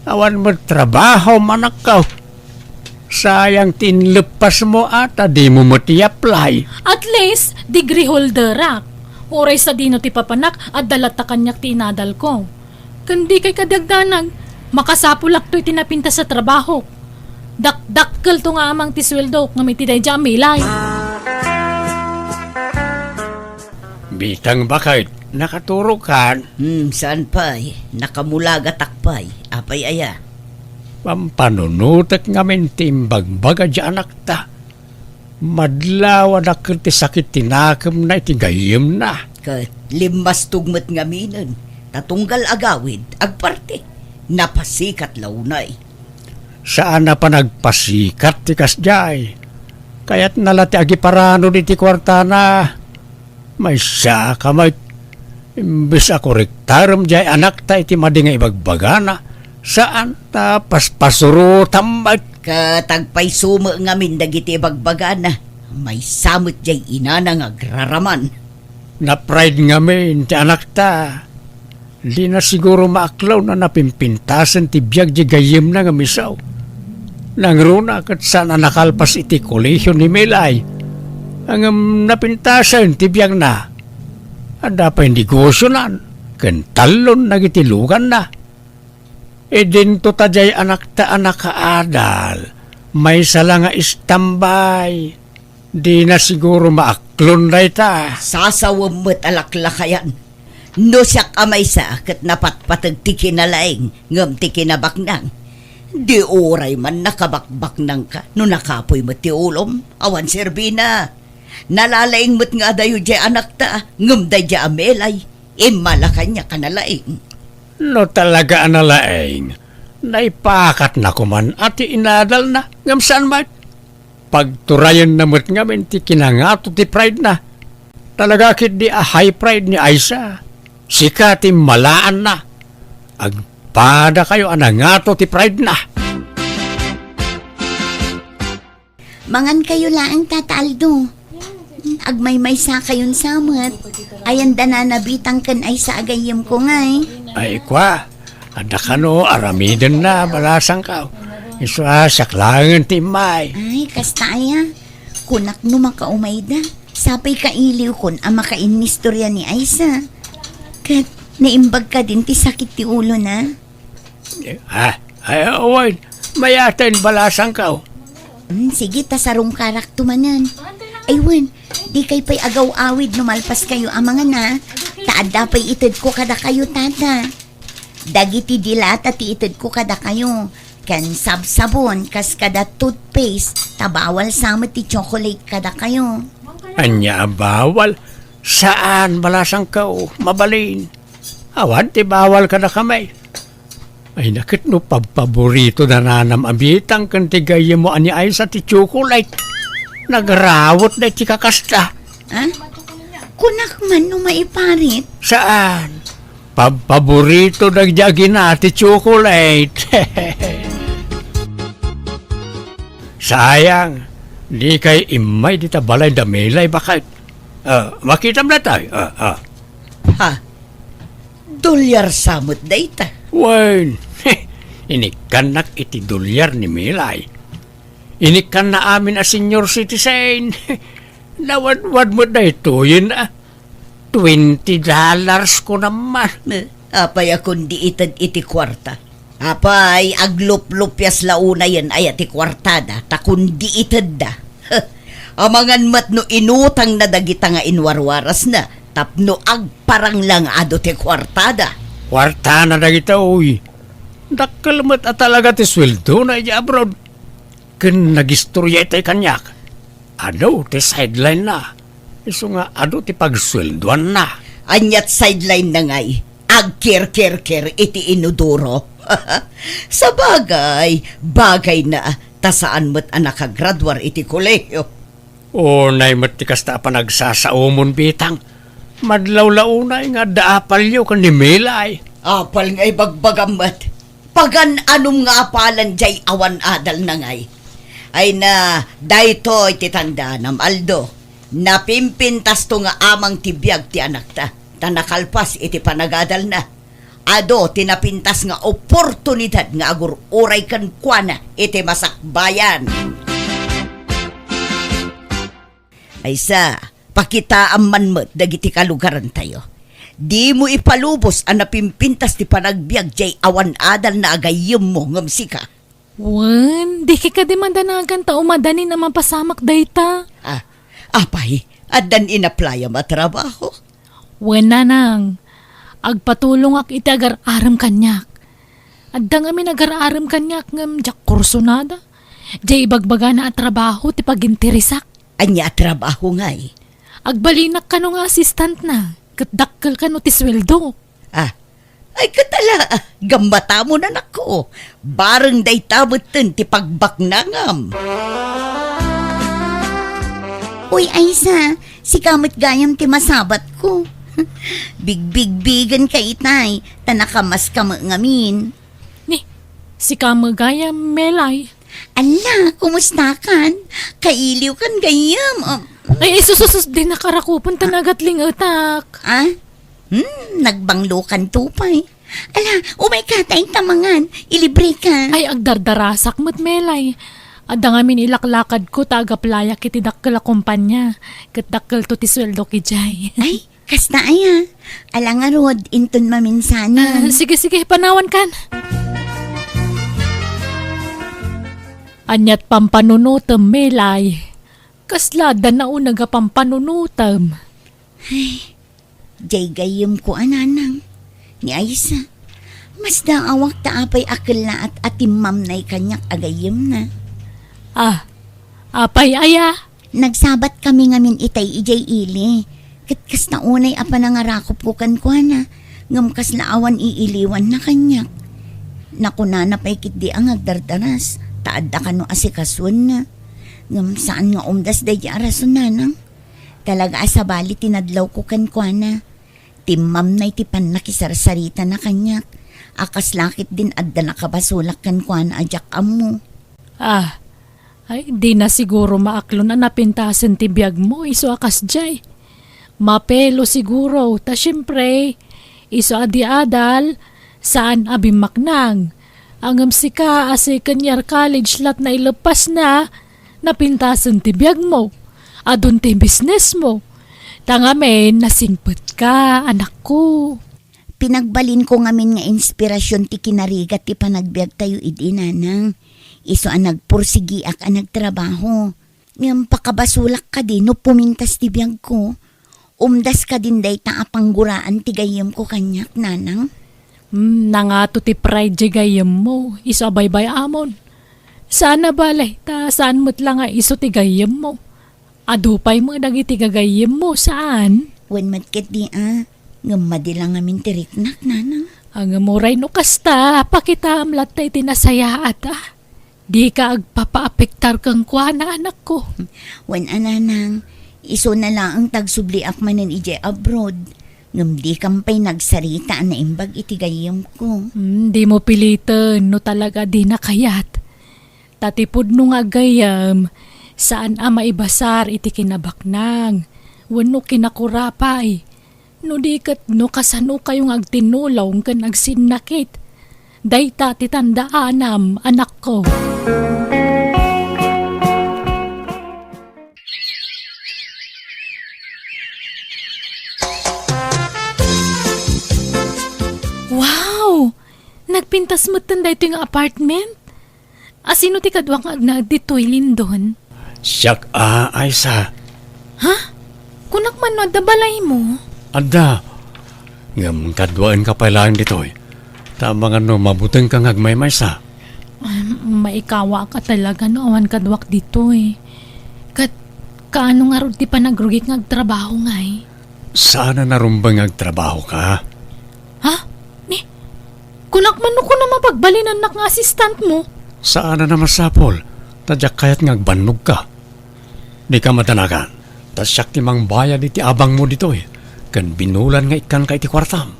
Speaker 3: Awan mo trabaho manakaw. Sayang tinlepas mo ata di mo mati-apply.
Speaker 1: At least degree holder ak. Oray sa dino ti papanak at dalata kanyak ti inadal ko. Kandi kay kadagdanag, makasapulak to'y tinapinta sa trabaho. Dakdakkel to nga amang ti sweldo nga may tiday jamilay.
Speaker 3: Bitang bakit? Nakaturo kan?
Speaker 5: Saan pa'y? Nakamulaga takpay. Apay aya.
Speaker 3: Pampanunutek nga min timbagbaga di anak ta. Madlawa na ti sakit tinakam na itigayim na.
Speaker 5: Kat limas tugmet nga minan. Tatunggal agawid, agparte. Napasikat launay.
Speaker 3: Saan na pa nagpasikat ti kasjay? Kaya't nalati agiparano di ti kwarta na. May siya ka may imbis ako rektaram jay anak ta iti madi nga ibagbagana. Saan ta paspasuro tambag?
Speaker 5: Katagpay sumo nga min dagiti bagbagana. May samot jay ina nga agraraman.
Speaker 3: Na pride nga min ti anak ta. Di na siguro maaklaw na napimpintasan ti biyag di gayem na nga misaw. Nangruna kat sana nakalpas iti kolehiyo ni Melay. Ang napintasan ti biyag na. Ada pa yung negosyo nan. Kentalon nagitilugan na. E din to tajay anak ta anak kaadal. May sala nga istambay. Di na siguro maaklon na ita.
Speaker 5: Sasawam mo't alaklakayan. No siya kamay sa kat napatpatag ti kinalaing ngam ti kinabaknang. Di oray man nakabakbak nang ka no nakapoy mo ti ulom. Awan serbina. Nalalaing mo't nga dayo di anak ta ngam day di amelay. Malakanya ka nalaing.
Speaker 3: No talaga analaing. Naipakat na kuman at inadal na. Ngam saan man? Pagturayan na mo't ngamin ti kinangato ti pride na. Talaga kit di a high pride ni Aisa. Sika ti malaan na. Agpada kayo anangato ti pride na.
Speaker 2: Mangan kayo laang tataldo. Agmay-may sa kayon samot. Ayan da na nabitang kan ay sa agayim ko ngay.
Speaker 3: Ay kwa. Ada ka no aramiden na balasang ka. Iswa saklangan ti may.
Speaker 2: Ay, kastaya. Kunak no makaumay da. Sapay kailiw kun ang makainistorya ni Aisa. Kat naimbag ka din ti sakit ti ulo na.
Speaker 3: Ay awan. Mayaten balasang ka.
Speaker 2: Sige, tasarong karak tumanan. Aywan, di kay pa'y agaw-awid numalpas kayo ang mga na. Taada pa'y itid ko kada kayo, tata. Dagiti dilat at itid ko kada kayo. Kan sabsabon, kas kada toothpaste, tabawal samot ti chocolate kada kayo.
Speaker 3: Anya bawal? Saan balasang ka mabalin? Awan ti bawal ka na kamay. Ay nakit no paborito na nanam abitang kan tigay mo ani ay sa ti chocolate. Nagrawot na ti kakasta.
Speaker 2: Ha? Kunak man no maiparit.
Speaker 3: Saan? Paborito nagyagi na ti chocolate. Sayang, di kay imay di tabalay damelay bakit? Makita mo na tayo.
Speaker 5: Ha? Dolyar samot dayta.
Speaker 3: Wen, inikanak iti dolyar ni Milay. Inikan na amin a senior citizen. Nawad-wad mo na ito yun $20 ko naman.
Speaker 5: Apay akong di itad iti kwarta. Apay aglup-lupyas launa yan ay ati kwartada. Takun di itad da. Amangan mat no inutang na dagita nga inwarwaras na. Tapno agparang lang ado ti kwartada.
Speaker 3: Kwarta na kita, uy. Dakkalmat at talaga ti sweldo na iya abroad. Ken nagistorya itay kanyak. Ado, ti sideline na. Iso nga, ado ti pagsweldoan na.
Speaker 5: Anyat sideline na ngay. Agker-ker-ker iti inuduro. Sa bagay na tasaan mo't anak kagradwar iti kolehiyo.
Speaker 3: O, naimat ti kasta pa nagsasaumon bitang. Madlaw-launay nga daapalyo kan ni Melay.
Speaker 5: Apal ngay bagbagamat. Pagan anong nga apalan jay awan adal na ngay. Ay na, dayto iti tanda nam Aldo. Napimpintas to nga amang tibiyag ti anak ta. Tanakalpas iti panagadal na. Ado, tinapintas nga oportunidad nga agur uray kan kuana iti masakbayan. Ay sa, pakita ang manmet dagiti kalugaran tayo. Di mo ipalubos ang napimpintas ti panagbiag jay awan adal na agayim mo ngamsika.
Speaker 1: Wen, di ka di mandanagan ta umadani na mapasamak dayta.
Speaker 5: Apay, adan inaplaya matrabaho.
Speaker 1: Wen nanang, agpatulong ak iti agar-aram kanyak. Addang amin agar-aram kanyak ngam jak kurso nada. Jay ibagbaga na at trabaho ti pagintirisak.
Speaker 5: Anya trabaho ngay.
Speaker 1: Agbalinak ka no nga assistant na. Katdakkel ka no ti sweldo.
Speaker 5: Ay katala, gambata mo na nako. Bareng day tamutin ti pagbaknangam.
Speaker 2: Uy, Aisa, si kamot gayam ti masabat ko. Big-big-bigan ka itay, tanakamas ka ngamin.
Speaker 1: Ni, si kamagaya Melay.
Speaker 2: Ala, kumusta kan? Kailiw kan gayam.
Speaker 1: Ay, isususus din nakarakupan tanagat ling utak.
Speaker 2: Nagbanglukan tupay. Ala, umay ka tayong tamangan. Ilibre ka.
Speaker 1: Ay, agdardarasak mo't melay. Ada nga min ilaklakad ko tagaplaya kiti dakkel a kumpanya. Ket dakkel to ti sweldo ki jay.
Speaker 2: Ay, kasta aya. Ala nga rod, inton maminsanan.
Speaker 1: Sige, panawan kan. Anyat pampanunutem melay. Kaslada na unaga pampanunutem.
Speaker 2: Jay gayem ko ananang. Ni Aisa. Mas awak taapay akil na at atimam na'y kanyak agayem na.
Speaker 1: Ah, apay aya.
Speaker 2: Nagsabat kami ngamin itay ijay ili. Katkas na unay apa nangarakop ko kan na. Ngamkas na awan iiliwan na kanyak. Nakunana pa'y kit di ang agdardaras. Taad da ka no asikaswan na. Ngam saan nga umdas day arason nanang. Talaga asabali tinadlaw ko kan na. Timam na'y tipan nakisarsarita na kanyak. Akas lakit din adda nakabasulak kan na ajak amo.
Speaker 1: Ah, ay di na siguro maaklo na napintasan ti biyag mo iso akas jay. Mapelo siguro, ta syempre, iso adi adal, saan abimaknang. Ang sika asi kanyar college lat na ilepas na, napintasan ti biyag mo. Adun ti business mo. Tangamen, nasingpet ka, anak ko.
Speaker 2: Pinagbalin ko ngamin nga inspirasyon ti kinarigat ti panagbiag tayo idi nanang. Iso ang nagpursigiak ang nagtrabaho. Ngam pakabasulak ka din no pumintas ti biyag ko. Umdas ka din day ta apangguraan ti gayem ko kanyak nanang.
Speaker 1: Nangato ti pride di gayem mo, iso abaybay amon. Sana balay, ta saan mo't lang nga iso ti gayem mo. Adupay mo dagiti gagayem mo, saan?
Speaker 2: Wen matkit di ngam madilang amin tiriknak nanang.
Speaker 1: Ang amuray no kasta, pakita amlat tayo tinasayaat Di ka agpapaapektar kang kwa na anak ko.
Speaker 2: Wen ananang, iso na lang ang tagsubliak manen ije abroad. Ngam di kampay nagsarita na imbag itigayem ko.
Speaker 1: Di mo pilitan, no talaga di na kayat. Tatipod no nga gayam, saan maibasar iti kinabaknang. Wano kinakurapay. No di kat no kasano kayong agtinulaw kan agsinnakit. Dayta titandaanam, anak ko. Wow! Nagpintas mo tanday ito yung apartment? Asino ti kadwang agnag dito'y lindon?
Speaker 3: Siyak, Aisa.
Speaker 1: Kunak man no, dabalay mo.
Speaker 3: Ada. Ngam kadwaan ka pailaan dito eh. Tama nga no, mabuteng kang agmay-may sa.
Speaker 1: Maikawa ka talaga no, awan kadwak dito eh. Kaano nga ron ti panagrugik ng trabaho nga eh.
Speaker 3: Sana narumbang agtrabaho ka?
Speaker 1: Ha? Kunak man no ko na mapagbalinan na nga assistant mo.
Speaker 3: Saan na masapol? Tadyak kayat ngagbanog ka. Di ka matanagan. Tasyak ti mang bayad iti abang mo dito eh. Kan binulan nga ikan ka iti kwartam.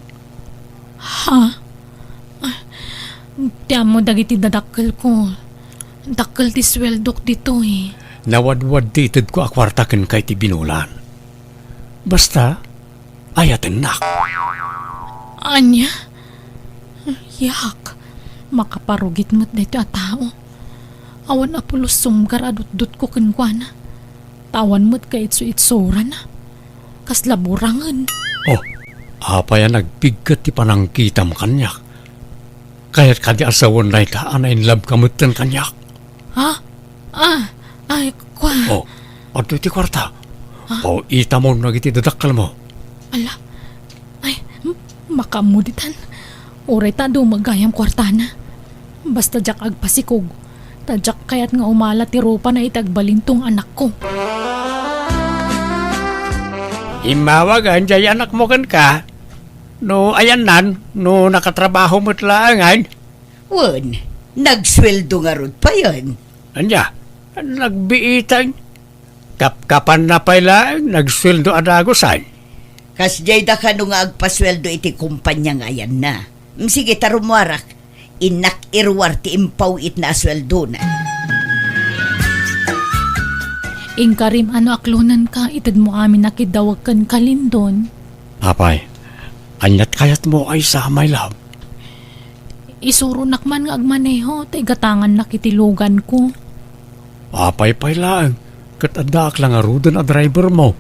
Speaker 1: Ha? Tiyan mo dagiti dadakkel ko. Dakkel ti sweldok dito eh.
Speaker 3: Nawadwad ditid ko akwartaken ka iti binulan. Basta, ayaten nak.
Speaker 1: Anya? Yak. Makaparugit mo't dito a tao. Awan apulos sumgar adut-dut ko kenkwana. Tawan mo't ka itsu-itsura na. Kaslaburangan.
Speaker 3: Oh, apa yan nagbigkat ti panangkita mo kanyak. Kaya't kadi asawan na ka, anayin love kamutan kanyak.
Speaker 1: Ha? Ay, kwa.
Speaker 3: Oh, ato iti kwarta. Oh, ita mo nagiti dadakal mo.
Speaker 1: Ala. Ay, makamuditan. Uray ta do magayam kwartana. Basta jak agpasikog. Tadyak kayat nga umala ti rupa na itagbalintong anak ko.
Speaker 3: Imawagan jay anak mo kan ka. No, ayan nan, no nakatrabaho mo't laangan.
Speaker 5: Wan, nagsweldo nga rod pa yan.
Speaker 3: Anya, nagbiitang. Kapan na pala, nagsweldo adagosan.
Speaker 5: Kasjay da ka nga agpasweldo iti kumpanya nga yan na. Sige tarumwarak, inak irwar ti impawit na asweldo na.
Speaker 1: Ingkarim ano aklunan ka, itad mo amin nakidawag kan kalindon.
Speaker 3: Apay, Anyat kayat mo ay sa my love.
Speaker 1: Isuro nakman nga agmaneho, tay gatangan nakitilugan ko.
Speaker 3: Apay-pay lang. Kat adak lang arudan a driver mo.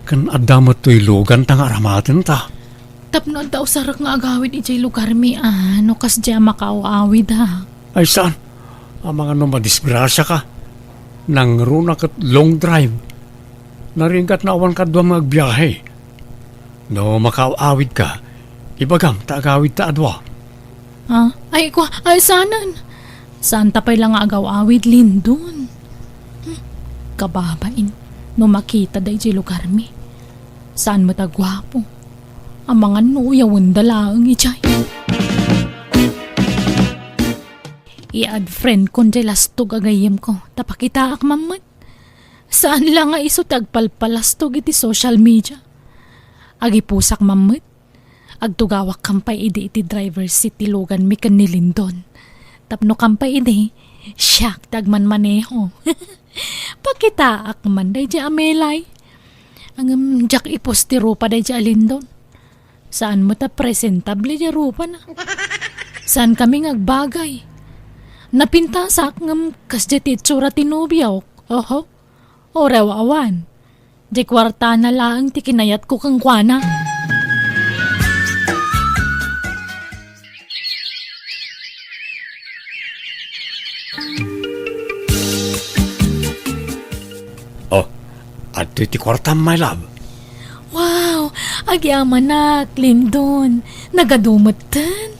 Speaker 3: Kan adamot to'y lugan tang aramatin ta.
Speaker 1: Tapno daw sarak nga agawid ijay lugar mi no kas dya makauawid ha.
Speaker 3: Ay saan? Ang mga no madisgrasya ka. Nang runa kat long drive. Naringkat na awan ka duwang magbiyahe. No makaawid ka. Ibagam taagawid ta adwa.
Speaker 1: Ha? Ay sanan. Saan tapay lang nga agaw-awid lindon. Kababain. No makita da ijay lugar mi. Saan mo tagwapo? Ang mga nuyawan dalaang ijay. I-add friend kon jay lastog agayem ko. Tapakita ak mamad. Saan lang nga iso tagpalpalastog iti social media. Agipusak mamad. Agtugawak kampay iti iti driver seat tilugan mi kan nilindon. Tapno kampay iti, siyak tagman maneho. Pakita ak man day di amelay. Ang jak ipostiro pa day di alindon. Saan mo ta presentable di rupa na? Saan kami ngagbagay? Napintasak ngam kas di titsura tinubyaw. Oho, orew awan. Di kwarta na lang ti kinayat ko kang kwana.
Speaker 3: Oh, at ti kwarta my love.
Speaker 1: Wow, agyaman na, Lindon. Nagadumatan.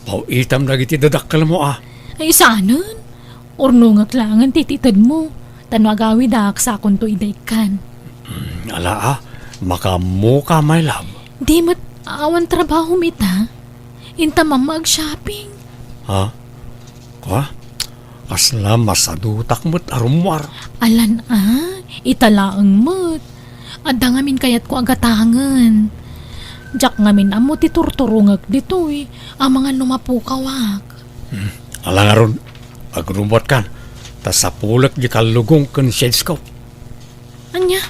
Speaker 3: Pauitam na iti dadakkel mo ah.
Speaker 1: Ay, saanan? Ornungak langan tititad mo. Tanwagawi dak sa akong to idaykan.
Speaker 3: Ala ah, makamuka my love.
Speaker 1: Di mat awan trabaho mita. Inta mag-shopping.
Speaker 3: Ha? Kwa? Kasla masadutak mo't arumwar.
Speaker 1: Alan italaang mat. Adda ngamin kayat ko agatangan. Jak ngamin amo titurturungag dito ang mga numapukawak.
Speaker 3: Ala nga ron, agrumot kan. Tas sa pulak di kalugong kan shades ko.
Speaker 1: Anya,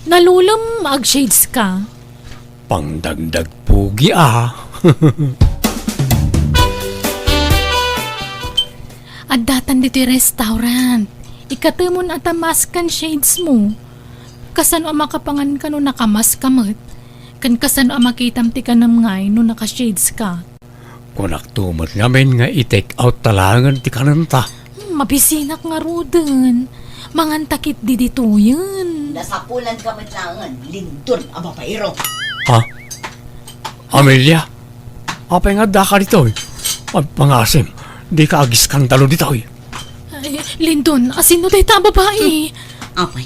Speaker 1: nalulam ag-shades ka.
Speaker 3: Pangdagdag pugi ah.
Speaker 1: At datan dito restaurant. Ikatemon at amaskan shades mo. Kasano ang makapangan ka no nakamas kamot. Kan kasano ang makitam ti ka nam ngay no naka-shades ka.
Speaker 3: Kung naktumot ngamin nga i-take out talangan ti kananta.
Speaker 1: Mabisinak nga roden. Mangantakit di dito yun.
Speaker 5: Nasapulan ka matlangan, lindon ang mapayro.
Speaker 3: Ha? Amelia? Apay nga da ka dito eh. Pangasim, di ka agis kantalo dito eh.
Speaker 1: Ay, Lindon, asino tayo ta babae?
Speaker 5: Apay,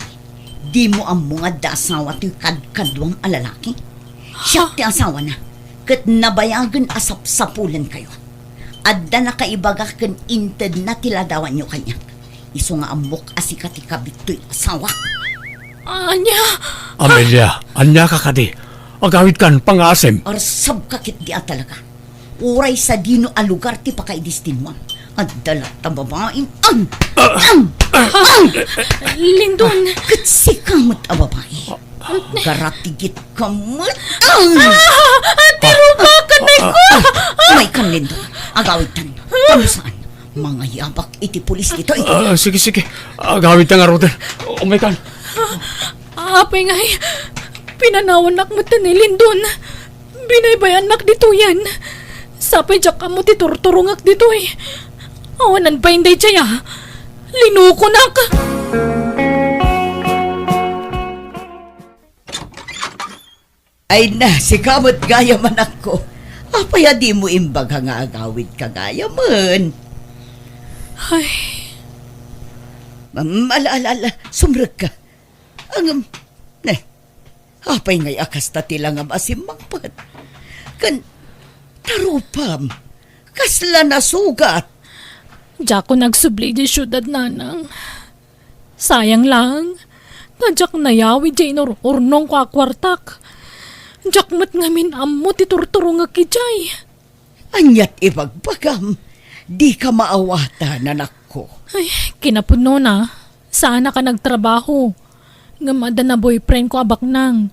Speaker 5: di mo ang mga dasawa ti kadkadwang alalaki. Siya ti asawa na, kat nabayagan asap-sapulan kayo. Adda na kaibaga kan inted na tiladawan nyo kanya. Iso nga amok asikati kabito'y asawa.
Speaker 1: Anya?
Speaker 3: Amelia, anya ka kadi. Agawid kan pangasim.
Speaker 5: Arsab kakit di talaga. Uray sa dino a lugar ti pakaidistin mo. At dalat ta babaeng
Speaker 1: Lindon.
Speaker 5: Katsi kamot a babae. Garatigit kamot
Speaker 1: Tiro ba kanay ko?
Speaker 5: May kanlindo. Agawid tan. Tamusaan. Mga yabak iti pulis dito.
Speaker 3: Sige, sige. Agawid ta nga roden. Oh my God.
Speaker 1: Apay ngay. Pinanawanak mo ta ni Lindon. Binaybayanak dito yan. Sapay jak ka mo titurturungak dito eh. Awanan pa hindi siya. Linuko na ka.
Speaker 5: Ay na, si kamot gaya man ako. Apaya di mo imbaga nga agawid ka gaya man.
Speaker 1: Ay,
Speaker 5: Ala, sumrag ka. Apay ngay akas ta tilang ang asimangpat. Kan, tarupam, kasla na sugat.
Speaker 1: jak ko nagsubli di syudad nanang. Sayang lang. Tadyak nayawi di urnong ko akwartak. Jak mat ngamin ammo titurturungak kijay.
Speaker 5: Anyat ibagbagam, di ka maawata nanak ko.
Speaker 1: Ay, kinapuno na. Sana ka nagtrabaho. Ngamada na boyfriend ko abak nang.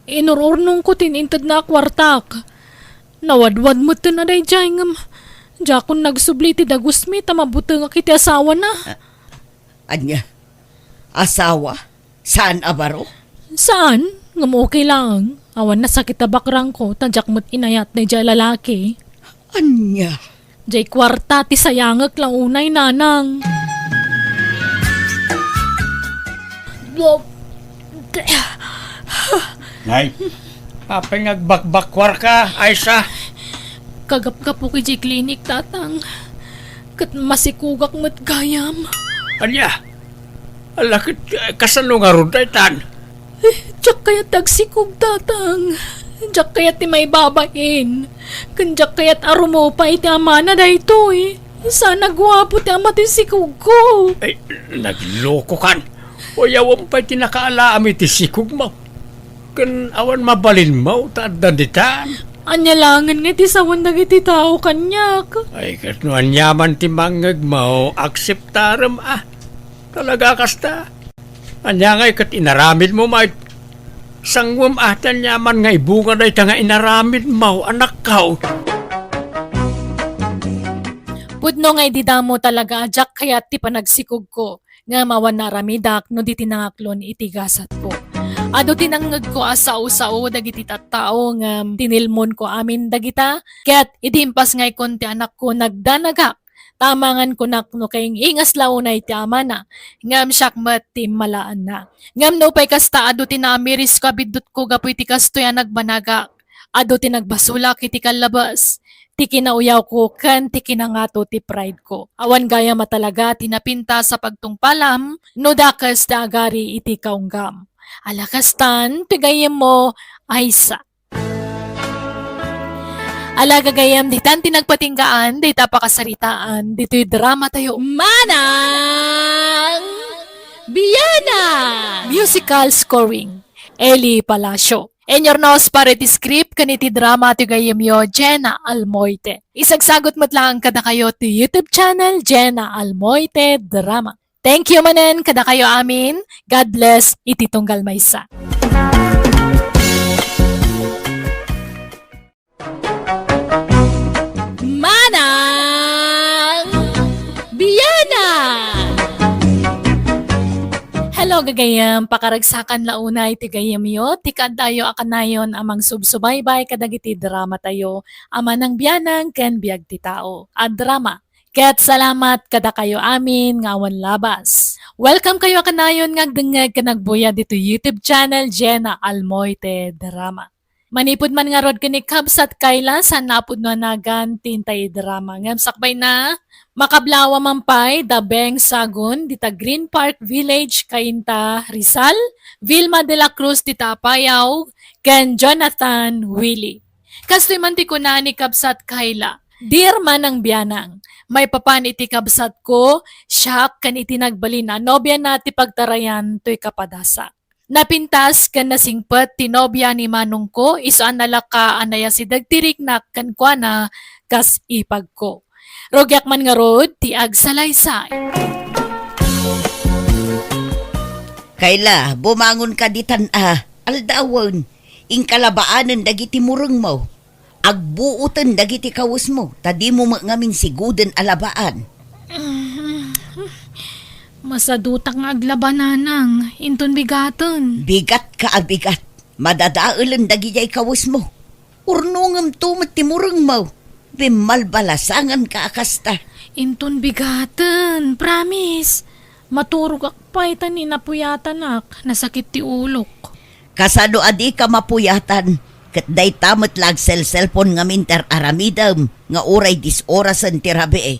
Speaker 1: Inururnong ko tinintad na kwartak. Nawadwad mo to na day jay ngam. Diya kung nagsubli ti dagusmi, tamabuto nga kiti asawa na.
Speaker 5: Anya, asawa? Saan abaro?
Speaker 1: Saan? Ngam okay lang. Awan na sakit na bakrang ko, tadyak mo't inayat na jay lalaki.
Speaker 5: Anya?
Speaker 1: Jay kwarta ti sayangak lang unay nanang.
Speaker 3: Nay, papingagbakbakwar ka, Aisa.
Speaker 1: Kagap ka po kay klinik tatang. Kat masikugak mo't gayam.
Speaker 3: Anya, alakit kasano nga ron tan.
Speaker 1: Diyak kayat tagsikog tatang. Diyak kayat ti may babain. Kandiyak kayat arumo pa iti ama na dayto eh. Sana gwapo ti ama ti sikog ko.
Speaker 3: Ay, nagloko kan. O yawan pa tinakaalaami ti sikog mo. Kan awan mabalin mo, tadan ditan.
Speaker 1: Anyalangan nga ti sawan dagiti tao kanyak.
Speaker 3: Ay, kasnuan yaman ti mangag mo, akseptarem Talaga kasta. Anya ngay kat inaramid mo, mait. Sangwam atan yaman nga ibunga na ita nga inaramid mo, anak kao.
Speaker 1: Pudno nga ididamo talaga ajak kaya ti panagsikog ko. Nga mawan na ramidak no di tinangaklon itigasat ko. Ado tinangag ko asao-sao dagiti tattao nga tinilmon ko amin dagita. Kaya't idimpas ngay konti anak ko nagdanagak. Tamangan ko no kayong ingas launay ti ama na. Ngam syakmat ti malaan na. Ngam no pay kasta ado tinamiris ko abidot ko gapu iti kastoy nagbanaga. Ado tinagbasula iti kalabas. Ti kinauyaw ko kan ti kinangato ti pride ko. Awan gaya matalaga tinapinta sa pagtungpalam no dakas dagari iti kaunggam. Alakastan, tigayem mo, Aisa. Alagagayam, ditan tinagpatinggaan, dita pakasaritaan, dito'y drama tayo. Manang Biyana! Musical scoring, Eli Palacio. And your nose para ti script kaniti drama ti gayem yo, Jenna Almoite. Isagsagot mo't lang kada kayo ti YouTube channel, Jenna Almoite Drama. Thank you manen kada kayo amin. God bless, iti tunggal maysa. Manang Biyana! Hello gagayam, pakaragsakan launay ti gayam yo, ti kadayo akanayon amang subsubaybay kadagiti drama tayo, amanang biyanang ken biag ti tao. A drama. Kaya't salamat kada kayo amin nga awan labas. Welcome kayo akanayon nga agdengeg kanagbuya dito YouTube channel Jenna Almoite Drama. Manipod man nga rod kini Cubs at Kayla sa napod no nagan tintay drama. Ngam sakbay na makablawa mampay Dabeng Sagun dita Green Park Village Cainta Rizal, Vilma de la Cruz dita Payaw, ken Jonathan Willie. Kastoy man ti kuna ni Cubs at Kayla. Dear manang biyanang, may papan iti kabsat ko, siyak kan iti nagbalina, nobya na ti pagtarayan to'y kapadasa. Napintas kan nasingpet ti nobya ni manong ko, isaan nalaka anaya si dagtirik na kan kwa na kas ipag ko. Rogyak man nga rod, ti agsalaysay.
Speaker 5: Kayla, bumangon ka ditan aldawon, inkalabaanan dagiti mureng mo. Agbuutan dagiti kawas mo, tadi mo ngamin siguden alabaan.
Speaker 1: Masadutak nga aglabananang, inton bigaton.
Speaker 5: Bigat ka abigat, madadaalan dagiti kawas mo. Urnungam tumat timurang mo, bimalbalasangan ka akasta.
Speaker 1: Inton bigaton, promise. Maturog akpay tani napuyatan ak, nasakit ti ulok.
Speaker 5: Kasano adi ka mapuyatan, kat day tamat lag cellphone nga minter aramidam, nga oray 10 orasan tirabi eh.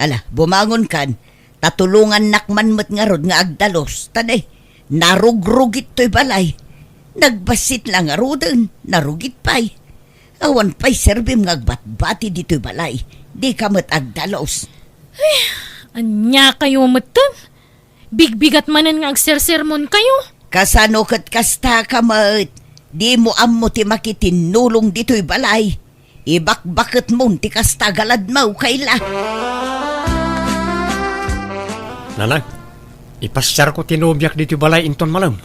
Speaker 5: Ala, bumangon kan, tatulungan nakman mo't nga rod nga agdalos, tanay, narugrugit to'y balay. Nagbasit lang nga rodan, narugit pa'y. Awan pa'y serbim nga agbatbati dito'y balay, di ka mo't agdalos.
Speaker 1: Anya kayo matan? Bigbigat manan nga agsersermon kayo?
Speaker 5: Kasano kat kasta ka mo't, di mo ammo ti makitinulong dito'y balay. Ibakbakit mo ti kasta galad mo, Kayla.
Speaker 3: Nanang, ipasyar ko tinubyak dito balay inton malam.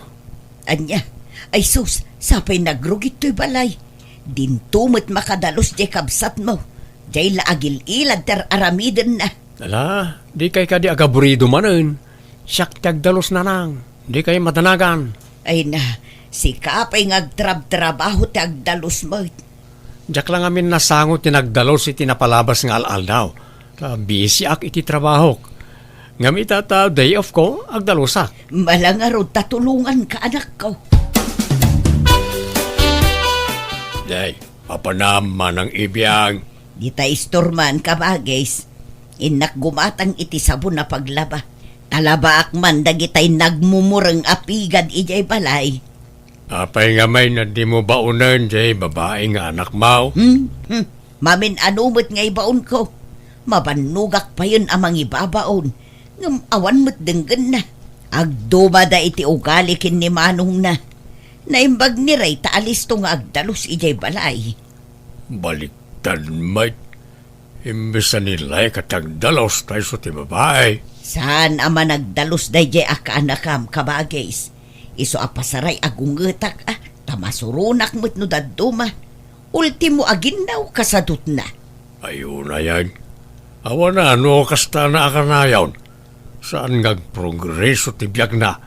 Speaker 5: Anya, ay sus, Sapay nagrugit to'y balay. Dintumot makadalos jay kabsat mo. Jay laagil ilad ter aramiden na.
Speaker 3: Ala, di kay ka di agaburido manen. Siyak tagdalos na nang. Di kay matanagan.
Speaker 5: Ay na, si kapay ngagtrab-trabaho tagdalos mo.
Speaker 3: Diyak lang amin nasangot yung nagdalos iti napalabas nga al daw. Busy ak iti trabahok. Ngamit at day off ko, agdalosak.
Speaker 5: Malangarod tatulungan ka anak ko.
Speaker 3: Day, papanaman ang ibiyang.
Speaker 5: Di ta istorman ka ba, guys? Inak gumatang iti sabon na paglaba. Talabaak man dagitay nagmumurang apigad ijay balay.
Speaker 3: Apay nga may na di mo baunan, jay babae nga anak mo.
Speaker 5: Mamin anumot nga ibaon ko. Mabanugak pa yun amang ibabaon. Ngam awan mo't denggan na. Agdumada iti ugali kin ni Manong na. Naimbag ni Ray taalis to nga agdalos ijay balay.
Speaker 3: Baliktad, mate. Imbes na nila'y katagdalos tayo sa ti babae.
Speaker 5: Saan ama nagdalos day jay akaanakam kabagays. Iso apasaray agungetak tamasurunak mo't no daduma. Ultimo aginaw kasadut na.
Speaker 3: Ayun na yan. Awa na, ano kasta na akanayaw. Saan ngagprogreso ti biyak na.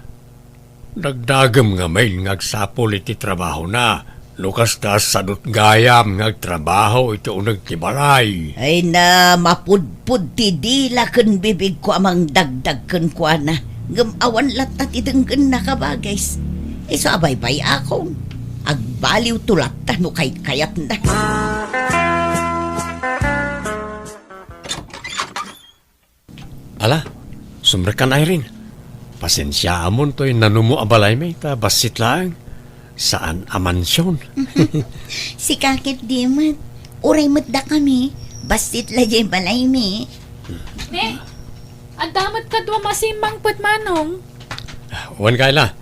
Speaker 3: Nagdagam nga may ngagsapol iti trabaho na. Lukas ta sadot gayam ngagtrabaho iti unag tibalay.
Speaker 5: Ay na mapudpud ti dila ken bibig ko amang dagdag ken kwa na. Gamawan latat idenggen na kabagays. Iso abay-bay akong. Agbaliw tulat ta no kay kayat na.
Speaker 3: Ala, sumrekan Irene. Pasensya amon to'y nanumo abalay may ta basit lang. Saan a mansyon?
Speaker 2: Si kakit di mat. Uray mat da kami. Basit la jay balay mi.
Speaker 1: Ne, adamat ka dwa masimang put manong.
Speaker 3: Wan kaila.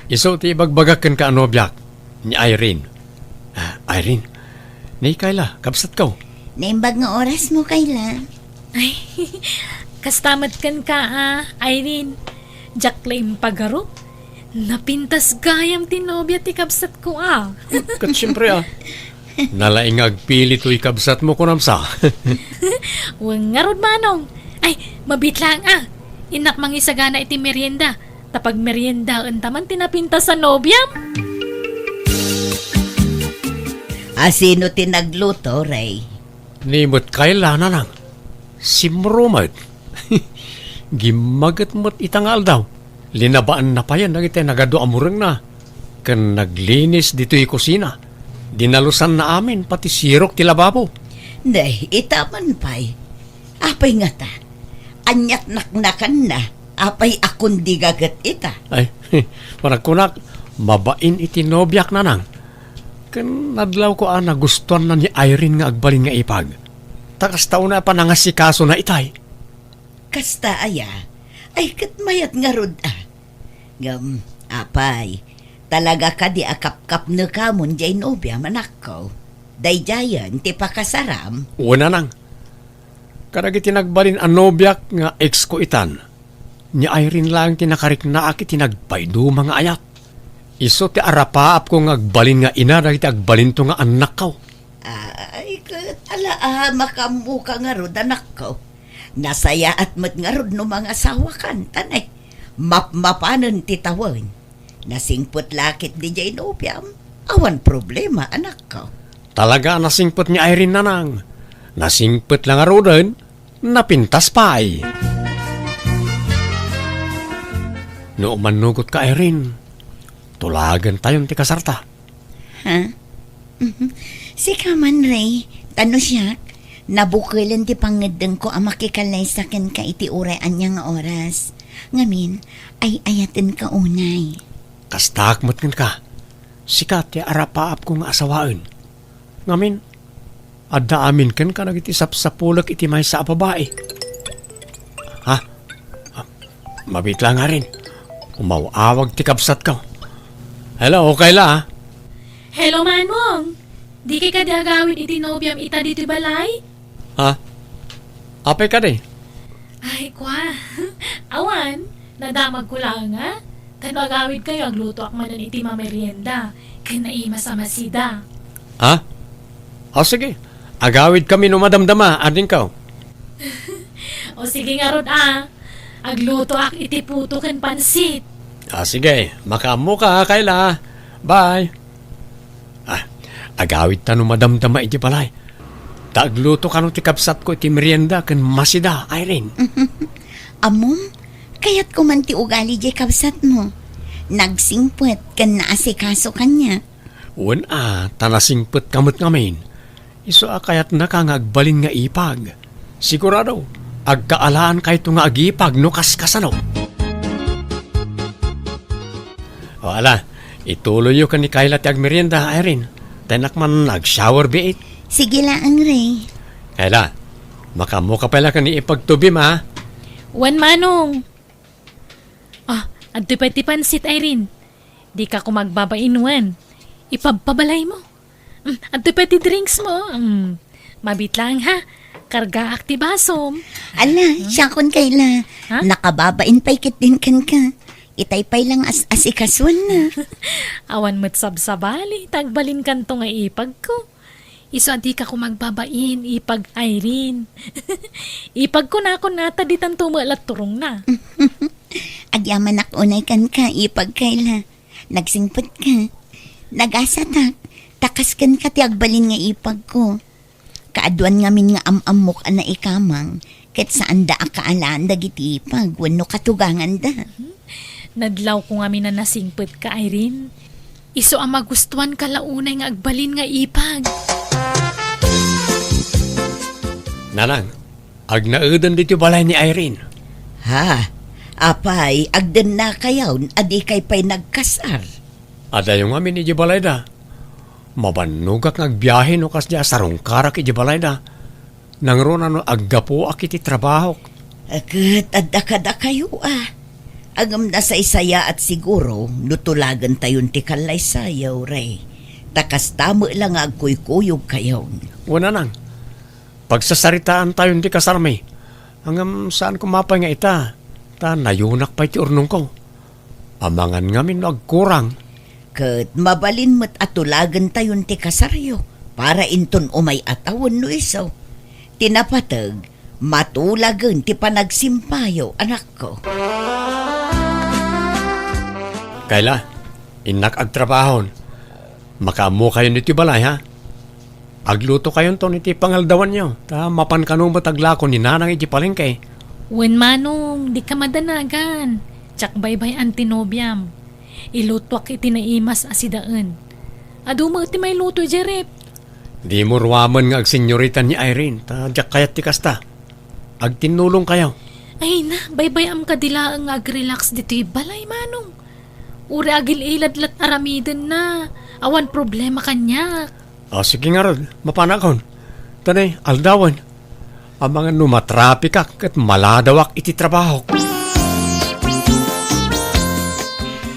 Speaker 3: Iso ti bagbagakan ka anobyak ni Irene. Irene, ni kaila, kapsat ko.
Speaker 2: Naimbag nga oras mo kayla.
Speaker 1: Ay, kastamat kan ka Irene. Jaklaim pagaro. Napintas gayam tinobya ti kabsat ko
Speaker 3: Kat siyempre Nalaing agpili to'y kabsat mo kunamsa.
Speaker 1: Wang ngarod manong. Ay, mabit lang Inak mangisagana iti merienda. Tapag merienda taman tinapintas sa nobyam.
Speaker 5: Sino tinagluto, Ray?
Speaker 3: Nimot kaila na lang. Simrumat. Gimagat mo't itangal daw. Linabaan na pa yan, nagitay nagado amurang na. Kan naglinis dito'y kusina. Dinalusan na amin, pati sirok ti lababo.
Speaker 5: Day, itaman pa'y. Apay nga ta. Anyat naknakan na. Apay akong digagat ita.
Speaker 3: Ay, panagkunak, mabain iti nobyak na nang. Kan nadlaw ko nagustuhan na ni Irene nga agbalin nga ipag. Takas taon na pa nangasikaso na itay.
Speaker 5: Kasta aya. Ay katmayat nga rod Ngam, apay. Talaga ka di akap-kap na kamon jay nobya manakaw. Dayjayan ti pakasaram.
Speaker 3: Una nang. Karagi tinagbalin ang nobyak nga ex ko itan. Ni Irene lang tinakarik na aki tinagpaydo mga ayat. Iso ti arapaap ko nga agbalin nga ina dahil ti agbalin to nga anak ko.
Speaker 5: Ay, ala makamuka nga rod anak ko. Nasaya at mat nga rod no mga asawa kan, tanay. Mapanan ti tawon. Nasingput lakit di jay nobyam. Awan problema, anak ko.
Speaker 3: Talaga nasingput ni Irene na nang. Nasingput lang arodan, napintas pa ay. No manugot ka Irene, tulagan tayong ti kasarta.
Speaker 2: Ha? Si Kaman Ray, tano siya, nabukilan ti pangedeng ko ang makikalay sa ken ka iti uray anya nga oras. Ngamin, ay ayatin ka unay.
Speaker 3: Kastakmat ka. Sikat ti arapaap ko nga asawaan. Ngamin, adda amin kan ka nagitisap sa pulak iti may sa babae. Ha? Mabit lang nga rin. Umawawag ti kapsat ka. Hello, okay la
Speaker 1: Hello manong. Di kay kadagawin iti nobyam ita dito balay?
Speaker 3: Ha? Apay ka de?
Speaker 1: Ay kwa. Awan, nadamag ko lang Tano agawid kayo, agluto ak man iti mamerienda. Kaya naima sa masida.
Speaker 3: Ha? O sige, agawid kami no madamdama, ading ka.
Speaker 1: O sige nga rod agluto ak iti puto ken pansit.
Speaker 3: Sige, makaamo ka, Kayla. Bye. Agawid ta no madamdama iti balay. Tagluto ka no ti kapsat ko iti merienda ken masida, Irene.
Speaker 2: Amom, kayat ko man ti ugali di kabsat mo. Nagsingpet kan naasikaso kanya.
Speaker 3: Uwan tanasingpet kamot ngamin. Iso kayat na kang agbalin nga ipag. Sigurado, agkaalaan kahit nga agipag no kaskasano. O ala, ituloy yo ka ni Kayla ti agmerienda, Irene. Tenak man nag-shower biit.
Speaker 2: Sige lang, Ray.
Speaker 3: Kayla, makamu ka pala ka ni ipagtubim ha.
Speaker 1: Wan manong. Adto pa iti pansit, Irene. Di ka ko magbabainuan. Ipagpabalay mo. Adto pa iti drinks mo. Mabit lang ha. Karga aktibasom.
Speaker 2: Ala, siya kun kayla.
Speaker 1: Ha?
Speaker 2: Nakababain pa ikit din kan ka. Itaypay lang asikaswan na.
Speaker 1: Awan mo't sabsabali. Tagbalin kanto nga ipag ko. Iso adi ka ko magbabain. Ipag Irene. Ipag ko na ako nata di tanto maalat turong na.
Speaker 2: Agyaman unay kan ka, ipagkayla. Nagsingpot ka. Nagasatak. Takas kan ka ti agbalin nga ipag ko. Kaaduan ngamin nga amamok na ikamang. Ket saan da akaalaan dagiti ipag. Wano katugangan da.
Speaker 1: Nadlaw ko nga na nasingpot ka, Irene. Iso ang magustuhan ka launay nga agbalin nga ipag.
Speaker 3: Nanang, agnaudan dito balay ni Irene.
Speaker 5: Ha? Apay, agdan na kayaw, adi kay pa'y nagkasar.
Speaker 3: Ada yung amin ni Jibalayda. Mabanugak nagbiyahe no kas diya sarong karak iti Jibalayda. Nangro na no aggapo akiti trabaho.
Speaker 5: Agad, adda kayo Agam na sa isaya at siguro, nutulagan tayon ti kalay sayaw, Ray. Takas tamo lang agkuy-kuyog kayo.
Speaker 3: Wala nang. Pagsasaritaan tayo di kasarmay. Hanggang saan kumapay nga ita. Ta nayunak pa iti urnong ko. Amangan ngamin no agkurang.
Speaker 5: Kat mabalin mo't atulagan tayon ti kasaryo. Para inton umay atawon no isaw. Tinapatag, matulagan ti panagsimpayo, anak ko.
Speaker 3: Kayla, inak agtrabahon. Makamu kayo niti balay ha. Agluto kayo to niti pangaldawan nyo. Ta mapan kanong bataglako ni nanang iti palengke.
Speaker 1: Wen manong, di ka madanagan. Tsak baybay antinobyam. Ilutwak iti naimas asidaan. Aduma iti may luto, Jerep.
Speaker 3: Di mo ruwaman nga agsenyorita ni Irene. Ta jak kayat ti kasta. Agtinulong kayo.
Speaker 1: Ay na, baybay am kadila ang agrelax dito balay manong. Uri agil iladlat aramiden na. Awan problema kanya.
Speaker 3: Sige nga ron, mapanakon. Tanay, aldawan. Ang mga numatrapik at maladawak iti trabaho.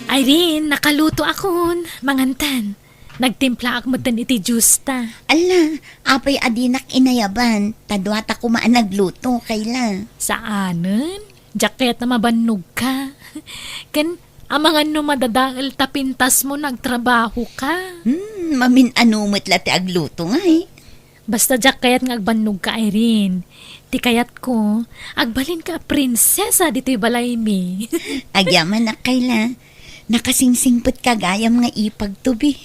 Speaker 1: Irene, nakaluto akon. Mangantan. Nagtimpla ak matan iti justa.
Speaker 2: Ala, apay adinak inayaban. Tadwata ko maan nagluto kayla.
Speaker 1: Saanen? Jacket na mabannog ka. Ken, amangan no madadaal tapintas mo nagtrabaho ka.
Speaker 2: Mamin anumot lati agluto nga
Speaker 1: Basta jak kayat nga agbannog ka, Irene. Ti kayat ko, agbalin ka prinsesa dito'y balay mi.
Speaker 2: Agyaman na kayla. Nakasingsingpot ka gayam nga ipagtubi.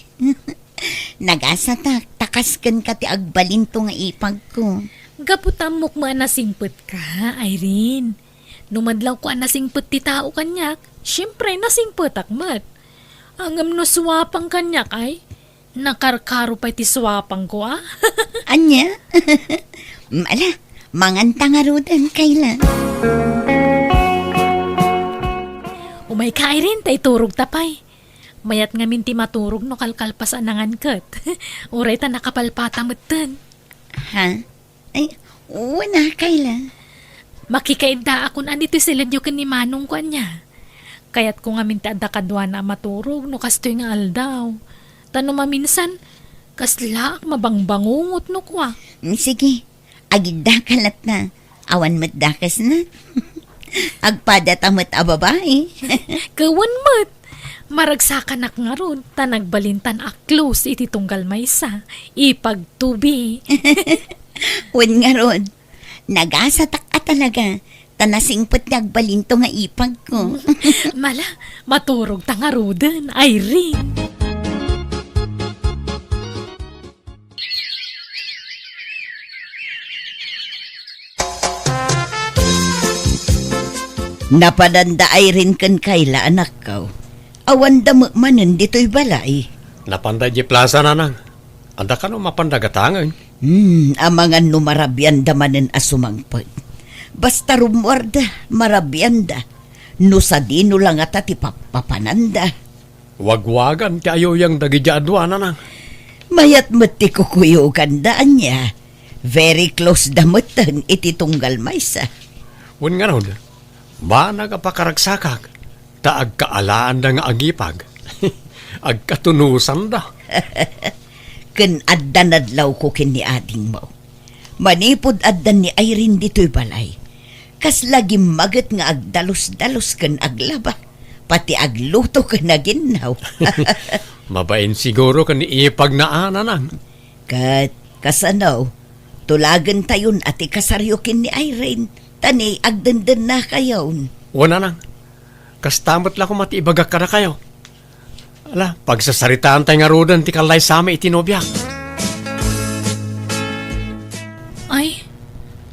Speaker 2: Nagasatak, takasken ka ti agbalin to nga ipag ko.
Speaker 1: Gaputamok mo anasingpot ka, Irene. Numadlaw ko anasingpot ti tao kanyak, syempre nasingpot akmat. Angam no suwapang kanyak ay, nakarkaro pa ti suwapang ko
Speaker 2: Anya? Ala, mangantangarudan kayla.
Speaker 1: Umay ka, Irene, tay turog tapay. Mayat nga minti maturog no kalkalpas anangan kat. Uray ta nakapalpata mutan.
Speaker 2: Ha? Ay, wala kayla.
Speaker 1: Makikainda akon anito sila diyo kan ni Manong ko niya. Kayat ko nga minti adda kadwa na maturog no kastoy nga aldaw. Tano maminsan, kasla mabangbangungot no kwa.
Speaker 2: Sige, agida kalat na. Awan mo't dakas na.
Speaker 5: Agpada tamot a babae.
Speaker 1: Kawan mat. Maragsakan ak nga ron, tanagbalintan ak close iti tunggal maysa. Ipagtubi.
Speaker 5: Wen nga ron, nagasatak a talaga. Tanasingpot nagbalinto nga ipag ko.
Speaker 1: Mala, maturog tangarudan, Irene.
Speaker 5: Napadanda ay rin kan kaila anak ko. Awan damo manen dito'y balay.
Speaker 3: Napanday di plaza nanang. Anda ka no mapandagatangan.
Speaker 5: Amangan no marabyan da manen asumangpag. Basta rumwarda, marabyan no sa dino lang at ati papananda.
Speaker 3: Wagwagan kayo yung dagijadwa nanang.
Speaker 5: Mayat mati kukuyukan daan niya. Very close damutan iti tunggal maysa.
Speaker 3: Wen nga ron, ba nagapakaragsakak, ta agkaalaan da nga agipag. Agkatunusan da.
Speaker 5: Ken addan adlaw ko ken ni ading mo. Manipod addan ni Irene dito'y balay. Kas lagi maget nga agdalos-dalos ken aglaba. Pati agluto ken naginaw.
Speaker 3: Mabain siguro kan ipag na nanang.
Speaker 5: Kat kasanaw, tulagan tayon ati kasaryo ken ni Irene. Tani agdenden na kayon.
Speaker 3: Wana nang, kastamot lang kung matibagak ka na kayo. Ala, pagsasaritaan tayo nga rodan, ti kalay sama itinobyak.
Speaker 1: Ay,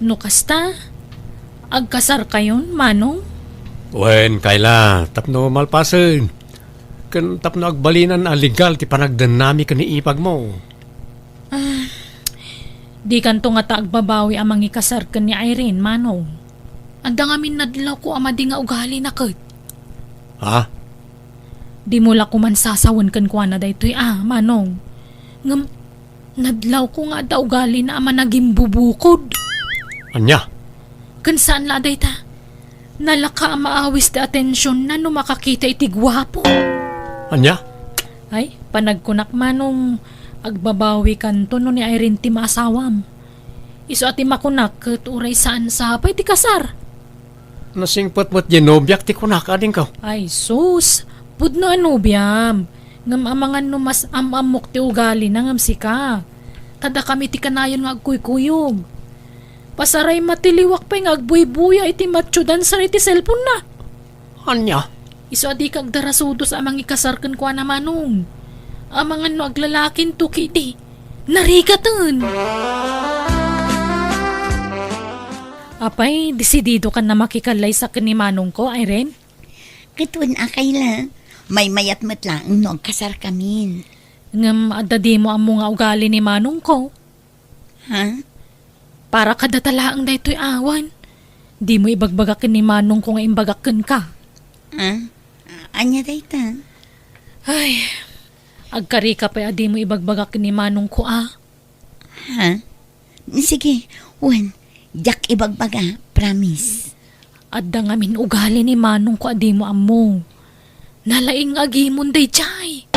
Speaker 1: nukasta? Agkasar kayon, manong?
Speaker 3: Wen, kaila, tapno malpasen. Kan tapno agbalinan legal ti panagdanami ka ni ipag mo.
Speaker 1: Di kanto nga taagbabawi amang ikasar ka ni Irene, manong. Anda nga minadlaw ko ama di nga ugali na kat.
Speaker 3: Ha?
Speaker 1: Di mula ko man sasawan kan kwa na daytoy manong. Ngam, nadlaw ko nga da ugali na ama naging bubukod.
Speaker 3: Anya?
Speaker 1: Kan saan la dayta? Nalaka maawis ti atensyon na no makakita iti gwapo.
Speaker 3: Anya?
Speaker 1: Ay, panagkunak manong agbabawi kanto no ni Irene ti maasawam. Iso ati makunak kat uray saan sapay ti kasar.
Speaker 3: Nasingpot-mot ginobyak ti kunakading ka.
Speaker 1: Ay sus, pudno anubyam. Ngam amangan no mas amamok ti ugali na ngam sika. Tada kami ti kanayon nga agkuykuyog. Pasaray matiliwak pa nga agbuy-buya iti matsyudan sa iti cellphone na.
Speaker 3: Anya?
Speaker 1: Iso adi kag darasudos amang ikasarkan kwa na manong. Amangan no aglalakin tuki di. Narigatan. Apay, desidido ka na makikalay sa kanimanong ko, Irene?
Speaker 5: Katun akayla, may mayat matlang no kasar kamin.
Speaker 1: Ngam adadi mo ang mga ugali ni manong ko.
Speaker 5: Ha?
Speaker 1: Para kadatalaang da ito'y awan. Di mo ibagbagakin ni manong ko nga imbagakin ka.
Speaker 5: Ha? Anya dayta?
Speaker 1: Ay, agkari ka pa adi mo ibagbagakin ni manong ko
Speaker 5: Ha? Sige, Wen. Jak ibagbaga, promise.
Speaker 1: Adda nga min ugali ni manong ko adi mo amo. Nalaing agimon day jay.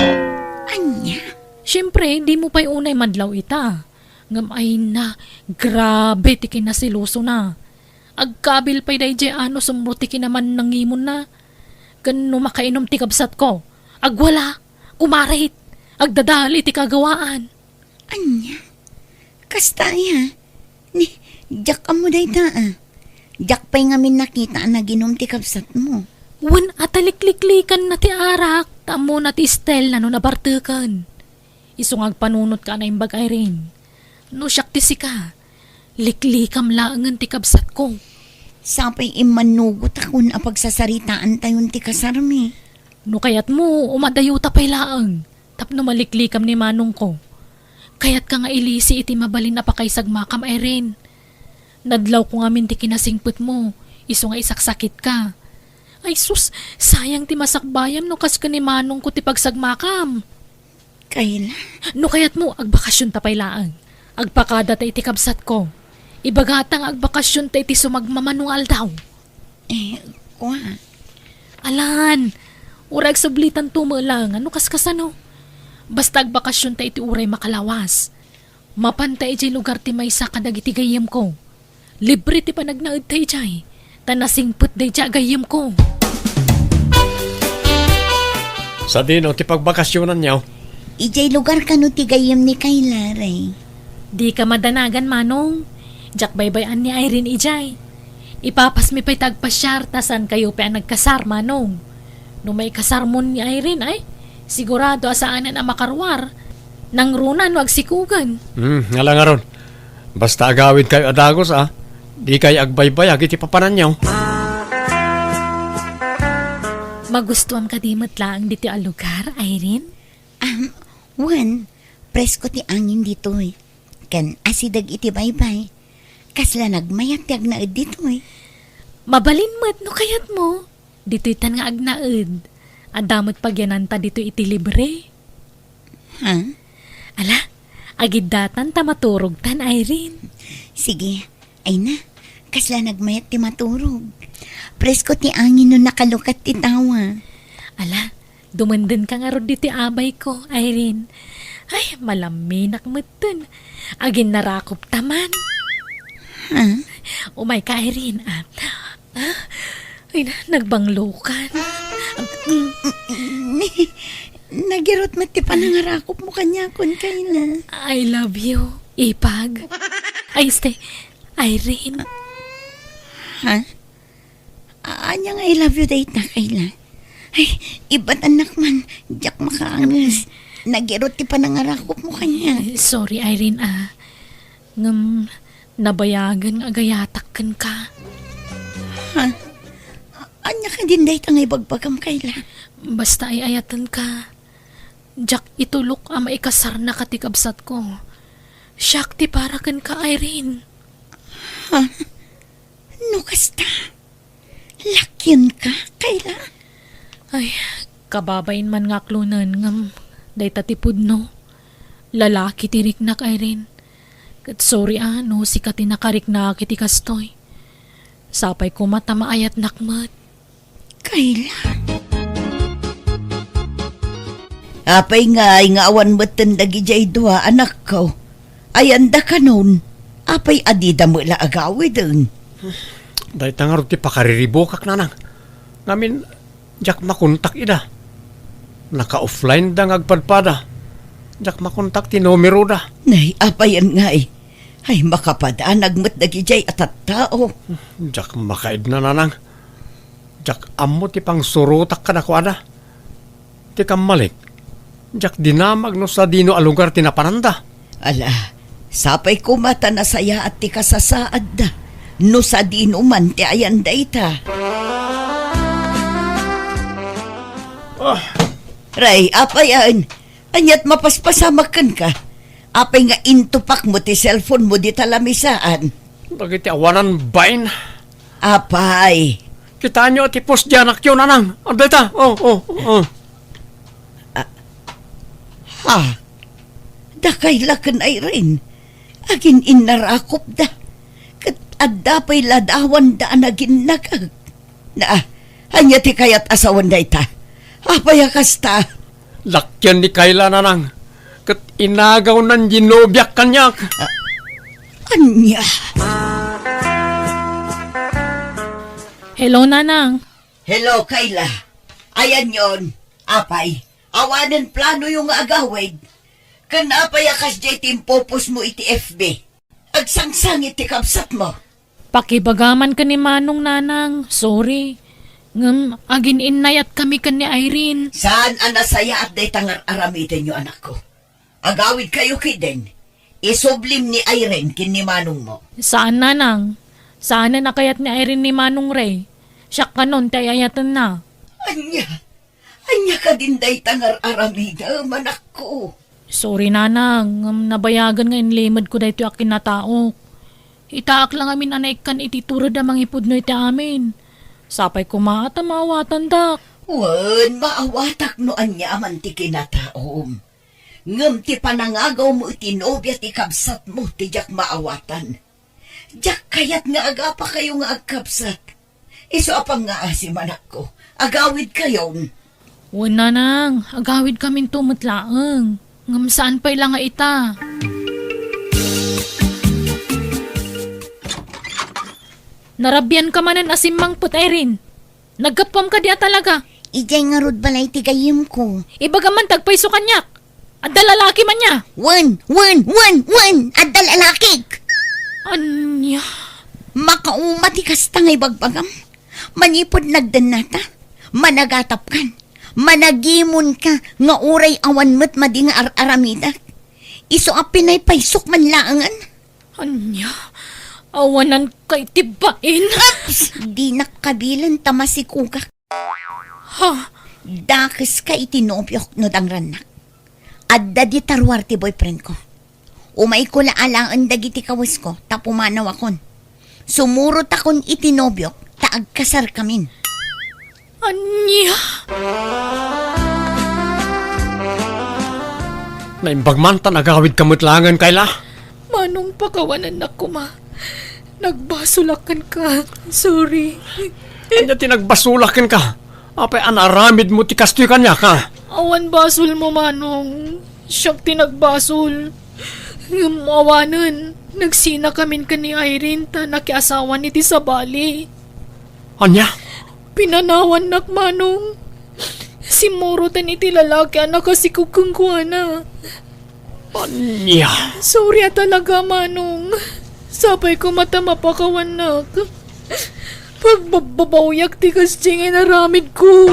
Speaker 5: Anya?
Speaker 1: Siyempre, di mo pa'y unay madlaw ita. Ngam ay na, grabe ti kinasiluso na. Agkabil pa'y day jay ano sumruti kinaman nangimon na. Gano makainom ti kabsat ko. Agwala, kumarit, agdadali ti kagawaan.
Speaker 5: Anya? Kastaya? Jak amo dayta Jak pa'y ngamin nakita na ginom ti kabsat mo.
Speaker 1: Wan atalikliklikan na ti arak, tamo na ti stel na no nabartukan. Isong agpanunot ka na imbag Irene. No siyak ti sika, liklikam laangan ti kabsat ko.
Speaker 5: Sapay imanugot ako na pagsasaritaan tayon ti kasarmi.
Speaker 1: No kayat mo, umadayo tapay laang, tapno maliklikam ni manong ko. Kayat ka nga ilisi iti mabalin na pakaysag makam Irene. Nadlaw ko nga min ti kinasingput mo, iso nga isaksakit ka. Ay sus, sayang ti masakbayam no kas ka ni manong ko ti pagsagmakam.
Speaker 5: Kaila?
Speaker 1: No kayat mo, agbakasyon tapay laang. Agpakada ta iti kabsat ko. Ibagatang agbakasyon ta iti sumagmamanong aldaw.
Speaker 5: Kuha.
Speaker 1: Alan, urag sublitan tumalang, ano kaskasano? Basta agbakasyon ta iti uray makalawas. Mapantay iti lugar ti maysa kadag iti gayem ko. Libre ti panagnaad tayo jay. Tanasingput day dya gayim ko.
Speaker 3: Sa dino, ti pagbakasyonan niyaw.
Speaker 2: Ijay lugar ka no tigayam ni Kayla, Ray.
Speaker 1: Di ka madanagan, Manong. Jak baybayan ni Irene ijay. Ipapas mi pa'y tagpasyar, tasan kayo pa nagkasar, Manong. No may kasarmon ni Irene ay, sigurado asaanan ang makarwar. Nang runan wag sikugan.
Speaker 3: Nga lang nga ron. Basta agawid kayo adagos, Di kayo agbaybay, agit ipapanan niyaw.
Speaker 1: Magustuhan ka di matlaang dito ang lugar, Irene?
Speaker 2: Wan, presko ti angin dito eh. Kan asidag iti baybay. Kasla nagmayat tiyag na dito eh.
Speaker 1: Mabalin mo't no kayat mo. Dito'y tan nga agnaed. Adamot pagyananta dito iti libre.
Speaker 2: Ha?
Speaker 1: Ala, agid datan tamaturog tan, Irene.
Speaker 2: Sige, ay na. Kasla nagmayat ti maturog. Presko ti angin no nakalukat ti tawa.
Speaker 1: Ala, dumandun ka nga ron dito abay ko, Irene. Ay, malaminak mo dun. Agin narakop taman.
Speaker 2: Ha?
Speaker 1: Umay ka, Irene. Ay, nagbanglokan.
Speaker 2: Nagirot mo ti panangarakop mo kanya kon Kayla.
Speaker 1: I love you, Ipag. Ay, stay. Irene.
Speaker 2: Ha? Anya nga I love you date na Kayla. Ay, iba't anak man. Diyak makaangas. Nagirot ti panangarakop mo kanya.
Speaker 1: Sorry, Irene, nabayagan agayatakan ka.
Speaker 2: Ha? Anya ka din date nga ibagbagam Kayla.
Speaker 1: Basta ay ayatan ka. Jack itulok ang maikasar na katikabsat ko. Siyak ti parakan ka, Irene.
Speaker 2: Ha? No kasta? Lakyan ka, Kayla?
Speaker 1: Ay, kababain man nga klunan ngam day tatipud no. Lalaki tirik na Irene. Kat sorry no, si kati nakarik na kiti kastoy. Sapay ko mata maayat nakmat.
Speaker 2: Kayla?
Speaker 5: Apay nga awan mo tandagi jay dua anak ko. Ayanda ka nun. Apay adida mo la agawid dun.
Speaker 3: Dahil tangarot ti pakariribokak na nang. Ngamin, jak makontak ida. Naka-offline da ngagpadpada. Jak makontak ti numero da.
Speaker 5: Nay, apayan nga eh. Ay makapadanag mo't dagi jay at tao.
Speaker 3: Jak makaid na nanang. Jak amo ti pang surutak ka na ko ada. Ti kamalik. Jak dinamag no sa dino alugar tinapananda.
Speaker 5: Ala, sapay ko mata na saya at ti kasasaad da. No sa dino man ti ayan dayta. Ray, apayan. Anyat mapaspasamakan ka. Apay nga intupak mo ti cellphone mo di talamisaan.
Speaker 3: Bagiti awanan bain.
Speaker 5: Apay.
Speaker 3: Kita nyo ti post dyan akyo nanang. Abdeta,
Speaker 5: Ha? Dakay lakan ay rin. Agin inarakop da. Kat adapay ladawan da anagin nagag. Na, hanya ti kayat asawan da ita. Apay akasta.
Speaker 3: Lakyan ni Kayla nanang. Kat inagaw ng ginobyak kanyak.
Speaker 5: Anya.
Speaker 1: Hello, Nanang.
Speaker 5: Hello, Kayla. Ayan yon. Apay. Awanan plano yung agawid. Kanapay akas jay timpopos mo iti FB. Agsangsang iti kapsat mo.
Speaker 1: Pakibagaman ka ni Manong, Nanang. Sorry. Agin inayat kami ka ni Irene.
Speaker 5: Saan anasaya at day tangar aramitin nyo anak ko? Agawid kayo kiden. Isublim ni Irene kin ni Manong mo.
Speaker 1: Saan, Nanang? Saan na nakayat ni Irene ni Manong Ray? Siyak ka nun, tayayatan na.
Speaker 5: Anya ka din day tangar aramida, manak ko.
Speaker 1: Sorry, Nanang. Nabayagan nga inlimad ko dahito akin na taok. Itaak lang amin anaikan ititurad amang ipod no iti amin. Sapay kumata maawatan dak.
Speaker 5: Wan, maawatak no anya man ti kinataom. Ngam ti panangagaw mo iti nobya ti kabsat mo ti jak maawatan. Jak kayat nga aga pa kayo nga agkabsat. Iso apang nga asim anak ko. Agawid kayon.
Speaker 1: Wan, Nanang. Agawid kaming tumatlaang. Ngam saan pa ilang nga ita. Narabyan ka manan asimang putairin. Nagkapam ka diya talaga.
Speaker 2: Ijay nga rod balay tigayim ko.
Speaker 1: Ibaga man tagpaiso kanyak. At lalaki man niya.
Speaker 2: Wan! Adal alakik!
Speaker 1: Anya?
Speaker 2: Makaumati kastangay bagbagam. Manipod nagdanata. Managatap kan. Managimon ka nga uray awan mo't madi nga aramida. Iso a pinay paysok man laangan.
Speaker 1: Anya? Awanan kay tibain.
Speaker 2: Di nakabilan tamasikugak.
Speaker 1: Ha?
Speaker 2: Dakis ka itinobyok no dangranak. Adda di tarwar ti boyfriend ko. Umay ko laalaan dagiti kawas ko, tapumanaw akon. Sumurot akon itinobyok, taagkasar kamin.
Speaker 1: Anya?
Speaker 3: Naimbagman ta nagawid kamutlangan kayla.
Speaker 1: Manong pakawanan na ma. Nagbasulakan ka. Sorry.
Speaker 3: Anya tinagbasulakin ka. Apay anaramid mo ti kastoy kanya ka.
Speaker 1: Awan basol mo, Manong. Siyang tinagbasol. Yung awanan. Nagsina kamin ka ni Irene ta nakiasawa ni ti sa Bali.
Speaker 3: Anya?
Speaker 1: Pinanawan nak, Manong. Si Moro tan iti lalaki anak kasi kukungkuana.
Speaker 3: Anya?
Speaker 1: Sorry talaga, Manong. Sabay ko mata mapakawan nak. Pagbabawyak ti kasjing inaramid ko.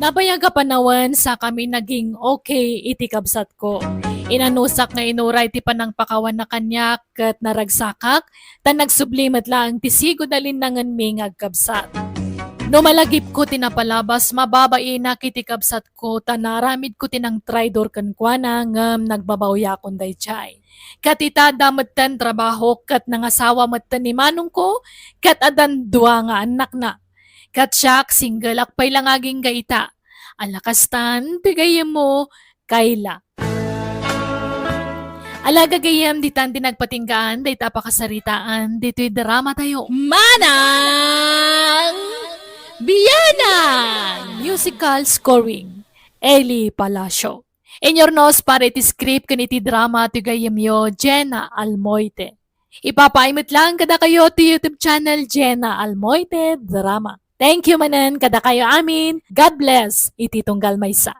Speaker 1: Nabayaga panawan sa kami naging okay iti kabsat ko. Inanusak nga inuray ti panang pakawan na kanyak kat naragsakak, tan nagsublimat lang ti sigod alinangan mi ngagkabsat. No malagip ko tinapalabas, mababae na kiti kabsat ko, tan naramid ko tinang traidor kankwana ngam nagbabawya kon dayjay. Kat itada matan trabaho kat nangasawa matan ni manong ko, kat adan dua nga anak na. Kat siyak single akpay lang aging gaita. Alakastan, tigayem mo, Kayla. Alaga gayam ditan dinagpatinggaan, day tapakasaritaan, dito'y drama tayo. Manang Biyanang! Musical scoring. Eli Palacio. Inyornos para iti script kaniti drama tigayem yo, Jenna Almoite. Ipapaimot lang kada kayo to YouTube channel Jenna Almoite Drama. Thank you manan kada kayo amin. God bless. Iti tunggal maysa.